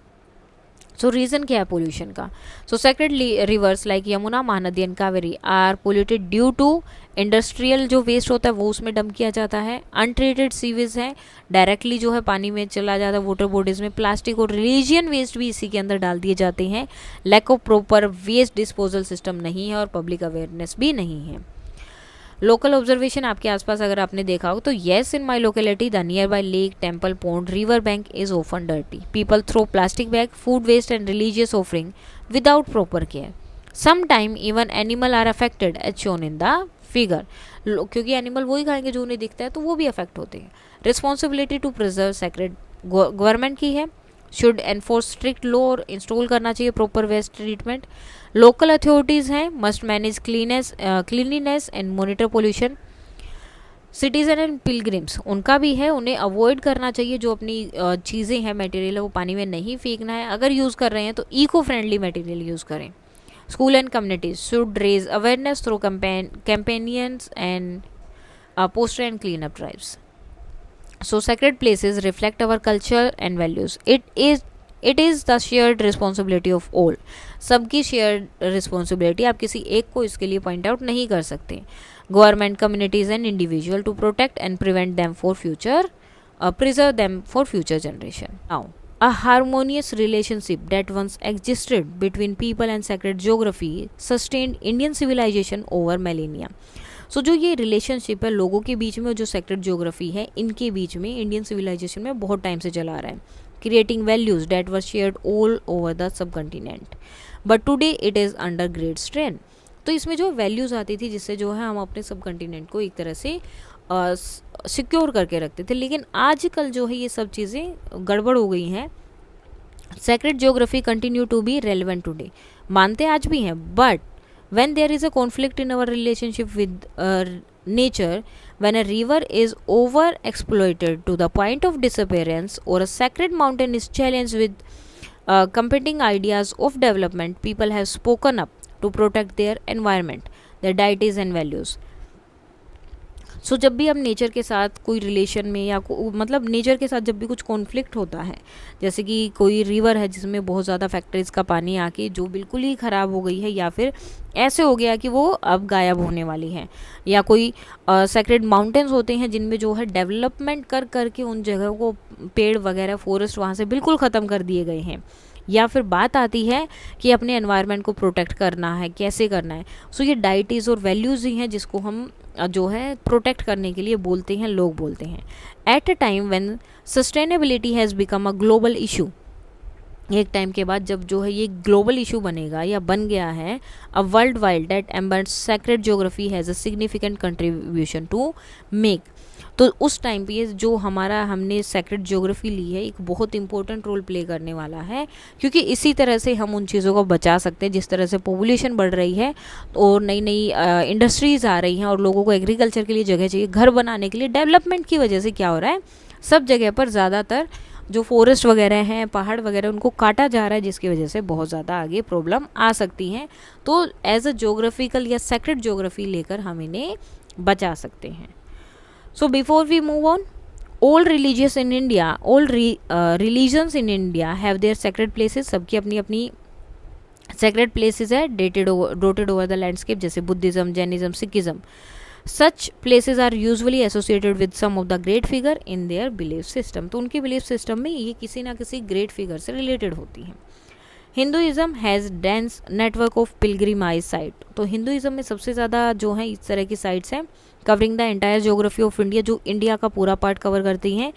So reason क्या है pollution का? So sacred rivers like Yamuna, Mahanadi and Kaveri are polluted due to industrial जो waste होता है वो उसमें dump किया जाता है. अनट्रीटेड सीवेज है, डायरेक्टली जो है पानी में चला जाता है वाटर बॉडीज़ में. प्लास्टिक और रिलीजियन वेस्ट भी इसी के अंदर डाल दिए जाते हैं. Lack of proper waste disposal system नहीं है और पब्लिक अवेयरनेस भी नहीं है. लोकल ऑब्जर्वेशन आपके आसपास अगर आपने देखा हो तो yes, in my locality the nearby lake, temple, pond, river bank is often dirty. People throw plastic bag, food waste and religious offering without proper care. Some time even animal are affected as shown in the figure. क्योंकि animal वही खाएंगे जो उन्हें दिखता है, तो वो भी अफेक्ट होते हैं. Responsibility to preserve sacred government की है, शुड एनफोर्स स्ट्रिक्ट लॉ और इंस्टॉल करना चाहिए proper waste treatment. Local authorities हैं, must manage cleanliness and monitor pollution. Citizen and pilgrims उनका भी है, उन्हें अवॉइड करना चाहिए, जो अपनी चीज़ें हैं, मटेरियल है, वो पानी में नहीं फेंकना है. अगर यूज़ कर रहे हैं तो इको फ्रेंडली मटेरियल यूज़ करें. School and communities should raise awareness through campaigns and poster and clean up drives. So sacred places reflect our culture and values. It is the shared responsibility of all. सबकी shared responsibility, आप किसी एक को इसके लिए point out नहीं कर सकते. Government, communities and individual to protect and prevent them for future, preserve them for future generation. Now, a harmonious relationship that once existed between people and sacred geography sustained Indian civilization over millennia. सो जो ये relationship है लोगों के बीच में, जो sacred geography है इनके बीच में, इंडियन सिविलाइजेशन में बहुत टाइम से चला आ रहा है. Creating values that were shared all over the subcontinent, but today it is under great strain. तो इसमें जो वैल्यूज़ आती थी जिससे जो है हम अपने सब कंटिनेंट को एक तरह से सिक्योर करके रखते थे, लेकिन आजकल जो है ये सब चीज़ें गड़बड़ हो गई हैं. Sacred geography continue to be relevant today, मानते आज भी हैं, but when there is a conflict in our relationship with nature, when a river is over exploited to the point of disappearance or a sacred mountain is challenged with competing ideas of development, people have spoken up to protect their environment, their deities and values. सो जब भी हम nature के साथ कोई relation में या मतलब nature के साथ जब भी कुछ कॉन्फ्लिक्ट होता है, जैसे कि कोई रिवर है जिसमें बहुत ज़्यादा फैक्ट्रीज़ का पानी आके जो बिल्कुल ही ख़राब हो गई है, या फिर ऐसे हो गया कि वो अब गायब होने वाली है, या कोई सेक्रेड माउंटेन्स होते हैं जिनमें जो है डेवलपमेंट कर करके उन जगहों को, पेड़ वगैरह, फॉरेस्ट वहाँ से बिल्कुल ख़त्म कर दिए गए हैं. या फिर बात आती है कि अपने एनवायरनमेंट को प्रोटेक्ट करना है, कैसे करना है. सो ये डाइटीज़ और वैल्यूज़ ही हैं जिसको हम जो है प्रोटेक्ट करने के लिए बोलते हैं, लोग बोलते हैं. At a time when sustainability has become a global issue, एक टाइम के बाद जब जो है ये ग्लोबल इशू बनेगा या बन गया है, a world wide that embeds sacred geography has a significant contribution to make. तो उस टाइम पे ये जो हमारा हमने सेक्रेड ज्योग्राफी ली है एक बहुत इंपॉर्टेंट रोल प्ले करने वाला है, क्योंकि इसी तरह से हम उन चीज़ों को बचा सकते हैं। जिस तरह से पॉपुलेशन बढ़ रही है और नई नई इंडस्ट्रीज़ आ रही हैं और लोगों को एग्रीकल्चर के लिए जगह चाहिए, घर बनाने के लिए, डेवलपमेंट की वजह से क्या हो रहा है, सब जगह पर ज़्यादातर जो फॉरेस्ट वगैरह हैं, पहाड़ वगैरह, उनको काटा जा रहा है, जिसकी वजह से बहुत ज़्यादा आगे प्रॉब्लम आ सकती हैं। तो एज अ ज्योग्राफिकल या सेक्रेड ज्योग्राफी लेकर हम इन्हें बचा सकते हैं। So before we move on, all religious in India, religions in India have their sacred places। सबकी अपनी अपनी sacred places है dotted over the landscape, जैसे Buddhism, Jainism, Sikhism. Such places are usually associated with some of the great figure in their belief system। तो उनके belief system में ये किसी ना किसी great figure से related होती हैं। Hinduism has dense network of pilgrimage site. तो हिंदुइज्म में सबसे ज़्यादा जो है इस तरह की साइट्स हैं, covering the entire geography of India, जो इंडिया का पूरा पार्ट कवर करती हैं।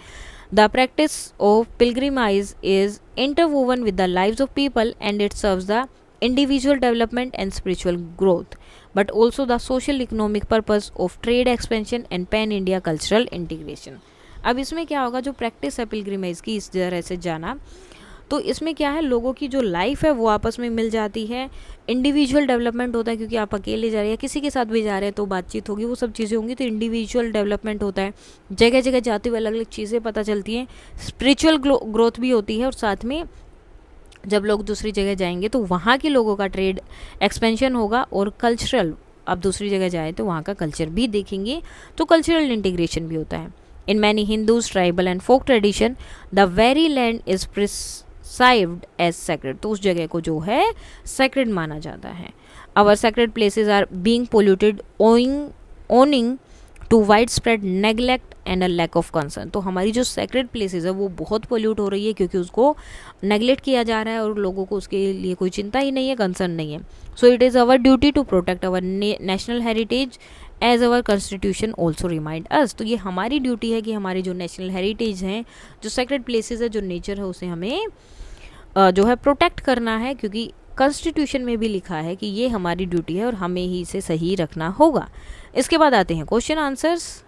The practice of pilgrimage is interwoven with the lives of people and it serves the individual development and spiritual growth, but also the social economic purpose of trade expansion and pan India cultural integration. अब इसमें क्या होगा, जो practice है पिलग्रिमाइज की, इस तरह से जाना, तो इसमें क्या है, लोगों की जो लाइफ है वो आपस में मिल जाती है, इंडिविजुअल डेवलपमेंट होता है, क्योंकि आप अकेले जा रहे हैं, किसी के साथ भी जा रहे हैं तो बातचीत होगी, वो सब चीज़ें होंगी, तो इंडिविजुअल डेवलपमेंट होता है, जगह जगह जाते हुए अलग अलग चीज़ें पता चलती हैं, स्पिरिचुअल ग्रोथ भी होती है, और साथ में जब लोग दूसरी जगह जाएंगे तो वहाँ के लोगों का ट्रेड एक्सपेंशन होगा, और कल्चरल, आप दूसरी जगह जाए तो वहाँ का कल्चर भी देखेंगे, तो कल्चरल इंटीग्रेशन भी होता है। In many Hindus tribal and folk tradition the very land is perceived as sacred. तो उस जगह को जो है सेक्रेड माना जाता है। Our sacred places are being polluted owing to widespread neglect and a lack of concern. तो हमारी जो सेक्रेड प्लेसेस है वो बहुत पोल्यूट हो रही है, क्योंकि उसको नेग्लेक्ट किया जा रहा है और लोगों को उसके लिए कोई चिंता ही नहीं है, कंसर्न नहीं है। So it is our duty to protect our national heritage as our constitution also remind us. तो ये हमारी ड्यूटी है कि हमारी जो नेशनल हेरिटेज हैं, जो सेक्रेड प्लेसेस है, जो नेचर है, उसे हमें जो है प्रोटेक्ट करना है, क्योंकि कॉन्स्टिट्यूशन में भी लिखा है कि ये हमारी ड्यूटी है और हमें ही इसे सही रखना होगा। इसके बाद आते हैं question answers.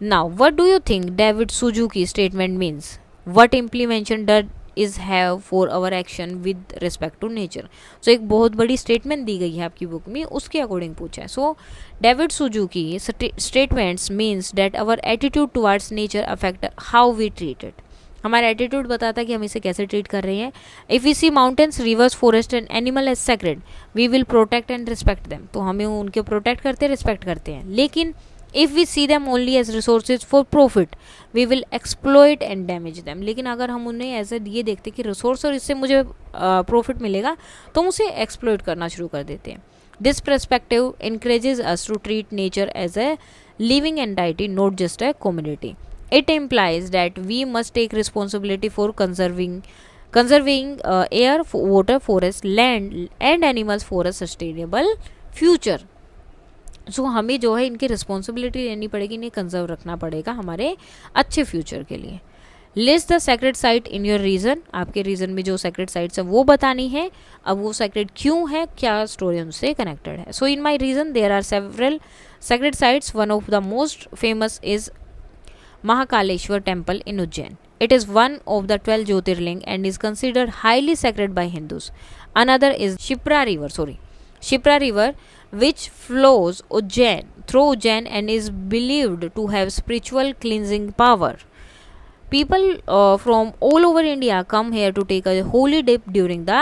Now what do you think David Suzuki statement means? What implementation does is have for our action with respect to nature. So एक बहुत बड़ी स्टेटमेंट दी गई है आपकी बुक में, उसके अकॉर्डिंग पूछा है। So David Suzuki statements means that our attitude towards nature affect how we treat it. हमारा एटीट्यूड बताता है कि हम इसे कैसे ट्रीट कर रहे हैं। If we see mountains, rivers, forest and animal as sacred, we will protect and respect them. तो हमें उनके प्रोटेक्ट करते हैं, रिस्पेक्ट करते हैं। लेकिन if we see them only as resources for profit, we will exploit and damage them. लेकिन अगर हम उन्हें एज ये देखते कि रिसोर्स और इससे मुझे प्रॉफिट मिलेगा, तो हम उसे एक्सप्लॉइट करना शुरू कर देते हैं। This perspective encourages us to treat nature as a living entity, not just a community. It implies that we must take responsibility for conserving air, water, forest, land and animals for a sustainable future. सो हमें जो है इनकी responsibility लेनी पड़ेगी, इन्हें conserve रखना पड़ेगा हमारे अच्छे फ्यूचर के लिए। List the sacred site in your region. आपके रीजन में जो सेक्रेड साइट्स है वो बतानी है। अब वो सेक्रेड क्यों है, क्या स्टोरी उनसे कनेक्टेड है। So in my region there are several sacred sites. One of the most famous is Mahakaleshwar temple in Ujjain. It is one of the 12 Jyotirling and is considered highly sacred by Hindus. Another is Shipra River, which flows through Ujjain and is believed to have spiritual cleansing power. People from all over India come here to take a holy dip during the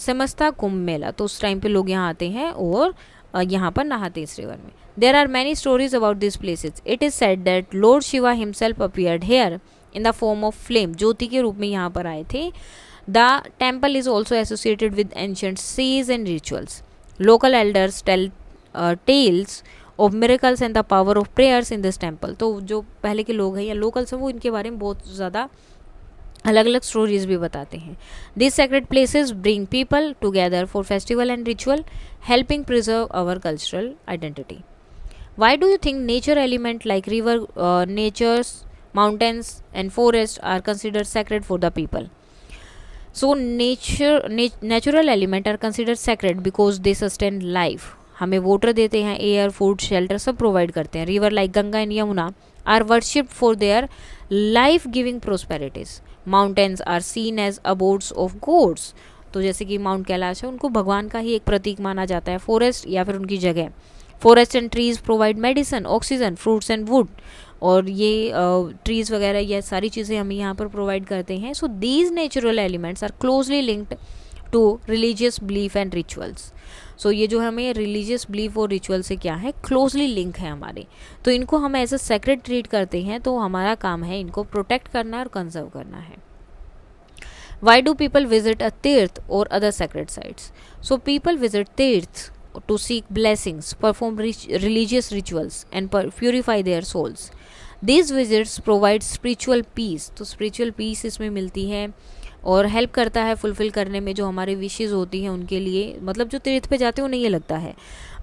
Samasta Kumbh Mela. तो उस time पे लोग यहाँ आते हैं और यहाँ पर नहाते हैं इस रिवर में। There are many stories about these places. It is said that Lord Shiva himself appeared here in the form of flame. ज्योति के रूप में यहाँ पर आए थे। The temple is also associated with ancient seas and rituals. Local elders tell tales of miracles and the power of prayers in this temple. तो जो पहले के लोग हैं या लोकल्स हैं वो इनके बारे में बहुत ज़्यादा अलग अलग स्टोरीज भी बताते हैं। This sacred places bring people together for festival and ritual, helping preserve our cultural identity. Why do you think nature element like river, natures, mountains and forests are considered sacred for the people? So natural element are consider sacred because they sustain life. हमें water देते हैं, air, food, shelter सब provide करते हैं. River like Ganga and Yamuna are worshipped for their life giving प्रोस्पेरिटीज. Mountains are seen as abodes of gods. तो जैसे कि mount Kailash है, उनको भगवान का ही एक प्रतीक माना जाता है. फॉरेस्ट या फिर उनकी जगह. Forest and trees provide medicine, oxygen, fruits and would. और ये ट्रीज़ वगैरह ये सारी चीज़ें हमें यहाँ पर प्रोवाइड करते हैं. So these natural elements are closely linked to religious belief and rituals. So ये जो हमें रिलीजियस बिलीफ और रिचुअल से क्या है, क्लोजली लिंक है हमारे. तो इनको हम एज अ सेक्रेड ट्रीट करते हैं. तो हमारा काम है इनको प्रोटेक्ट करना और कंजर्व करना है. Why do people visit a tirth or other sacred sites? So people visit tirths to seek blessings, perform religious rituals and purify their souls. These visits provide spiritual peace. तो spiritual peace इसमें मिलती है और help करता है fulfil करने में जो हमारे विशेज़ होती हैं उनके लिए. मतलब जो तीर्थ पे जाते हैं उन्हें ये लगता है.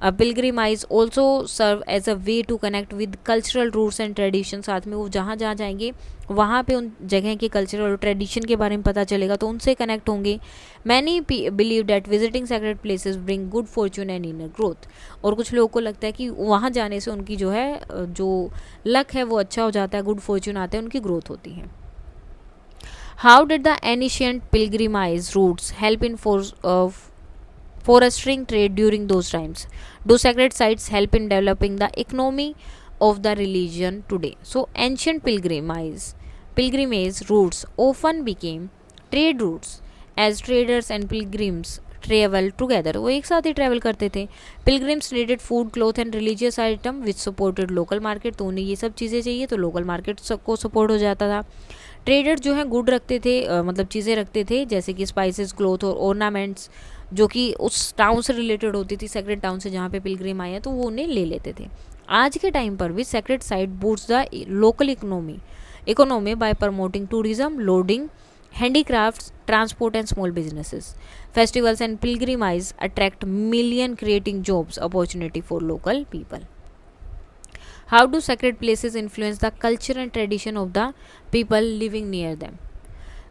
Pilgrimage also serve as a way to connect with cultural roots and tradition. साथ में वो जहाँ जहाँ जाएंगे वहाँ पे उन जगह के कल्चर और ट्रेडिशन के बारे में पता चलेगा, तो उनसे कनेक्ट होंगे. Many believe that visiting sacred places bring good Fortune and inner growth. और कुछ लोगों को लगता है कि वहाँ जाने से उनकी जो है जो लक है वो अच्छा हो जाता है, गुड फॉर्चून आते हैं, उनकी ग्रोथ होती है. How did the ancient pilgrimage routes help in forestering trade during those times? Do sacred sites help in developing the economy of the religion today? So ancient pilgrimage routes often became trade routes as traders and pilgrims travel together. वो एक साथ ही travel करते थे. Pilgrims needed food, cloth and religious item which supported local market. तो उन्हें ये सब चीज़ें चाहिए तो लोकल मार्केट सबको सपोर्ट हो जाता था. ट्रेडर जो है गुड रखते थे, मतलब चीज़ें रखते थे जैसे कि स्पाइसेस, क्लोथ और ऑर्नामेंट्स जो कि उस टाउन से रिलेटेड होती थी, सेक्रेड टाउन से जहाँ पे पिलग्रिम आए हैं तो वो उन्हें ले लेते थे. आज के टाइम पर भी sacred site boost the local economy bye promoting tourism, loading, handicrafts, transport and small businesses. Festivals and pilgrimages attract million, creating jobs opportunity for local people. How do sacred places influence the culture and tradition of the people living near them?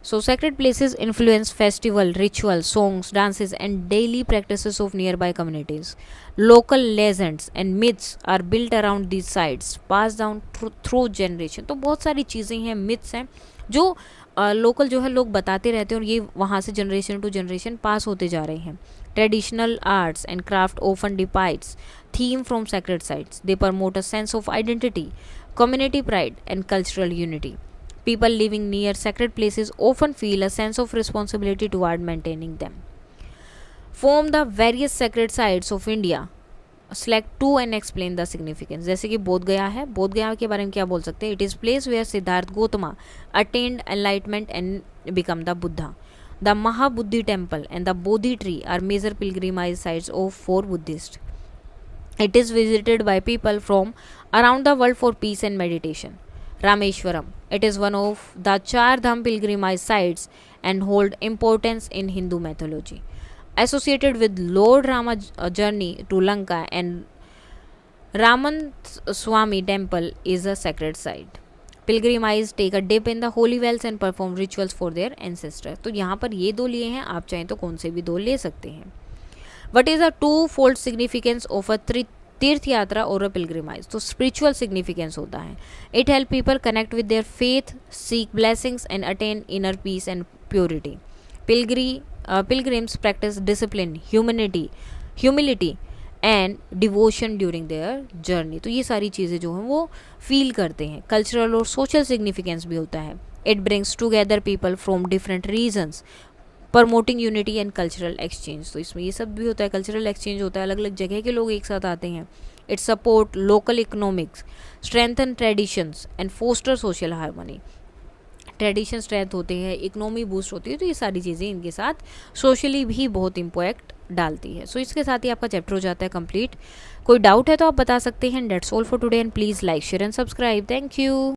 So sacred places influence festival, ritual, songs, dances and daily practices of nearby communities. Local legends and myths are built around these sites, passed down through generation. तो बहुत सारी चीज़ें हैं, myths हैं जो local जो है लोग बताते रहते हैं और ये वहाँ से जनरेशन टू जनरेशन पास होते जा रहे हैं. Traditional arts and craft often depicts theme from sacred sites. They promote a sense of identity, community pride and cultural unity. People living near sacred places often feel a sense of responsibility toward maintaining them. From the various sacred sites of India, select two and explain the significance. जैसे कि बोध गया है, बोध गया के बारे में क्या बोल सकते हैं? It is place where Siddharth Gautama attained enlightenment and become the Buddha. The Mahabodhi temple and the Bodhi tree are major pilgrimage sites for Buddhists. It is visited by people from around the world for peace and meditation. Rameshwaram. It is one of the Char Dham pilgrimage sites and hold importance in Hindu mythology. Associated with Lord Rama journey to Lanka and Raman Swami temple is a sacred site. Pilgrimages take a dip in the holy wells and perform rituals for their ancestors. तो यहाँ पर ये दो लिए हैं, आप चाहें तो कौन से भी दो ले सकते हैं. What is the two-fold significance of a तीर्थ यात्रा और पिलग्रिमाइज? तो स्पिरिचुअल सिग्निफिकेंस होता है. It help people connect with their faith, seek blessings and attain inner peace and purity. Pilgrims practice discipline, humility and devotion during their journey. तो ये सारी चीज़ें जो हैं वो फील करते हैं. कल्चरल और सोशल सिग्निफिकेंस भी होता है. It brings together people from different regions, promoting unity and cultural exchange. तो इसमें ये सब भी होता है, कल्चरल एक्सचेंज होता है, अलग अलग जगह के लोग एक साथ आते हैं. It support local economics, strengthen traditions and foster social harmony. Tradition strength होते हैं, इकोनॉमी बूस्ट होती है, तो ये सारी चीज़ें इनके साथ सोशली भी बहुत इम्पैक्ट डालती है. सो इसके साथ ही आपका चैप्टर हो जाता है कंप्लीट. कोई डाउट है तो आप बता सकते हैं. That's all for today and please like, share and subscribe. Thank you.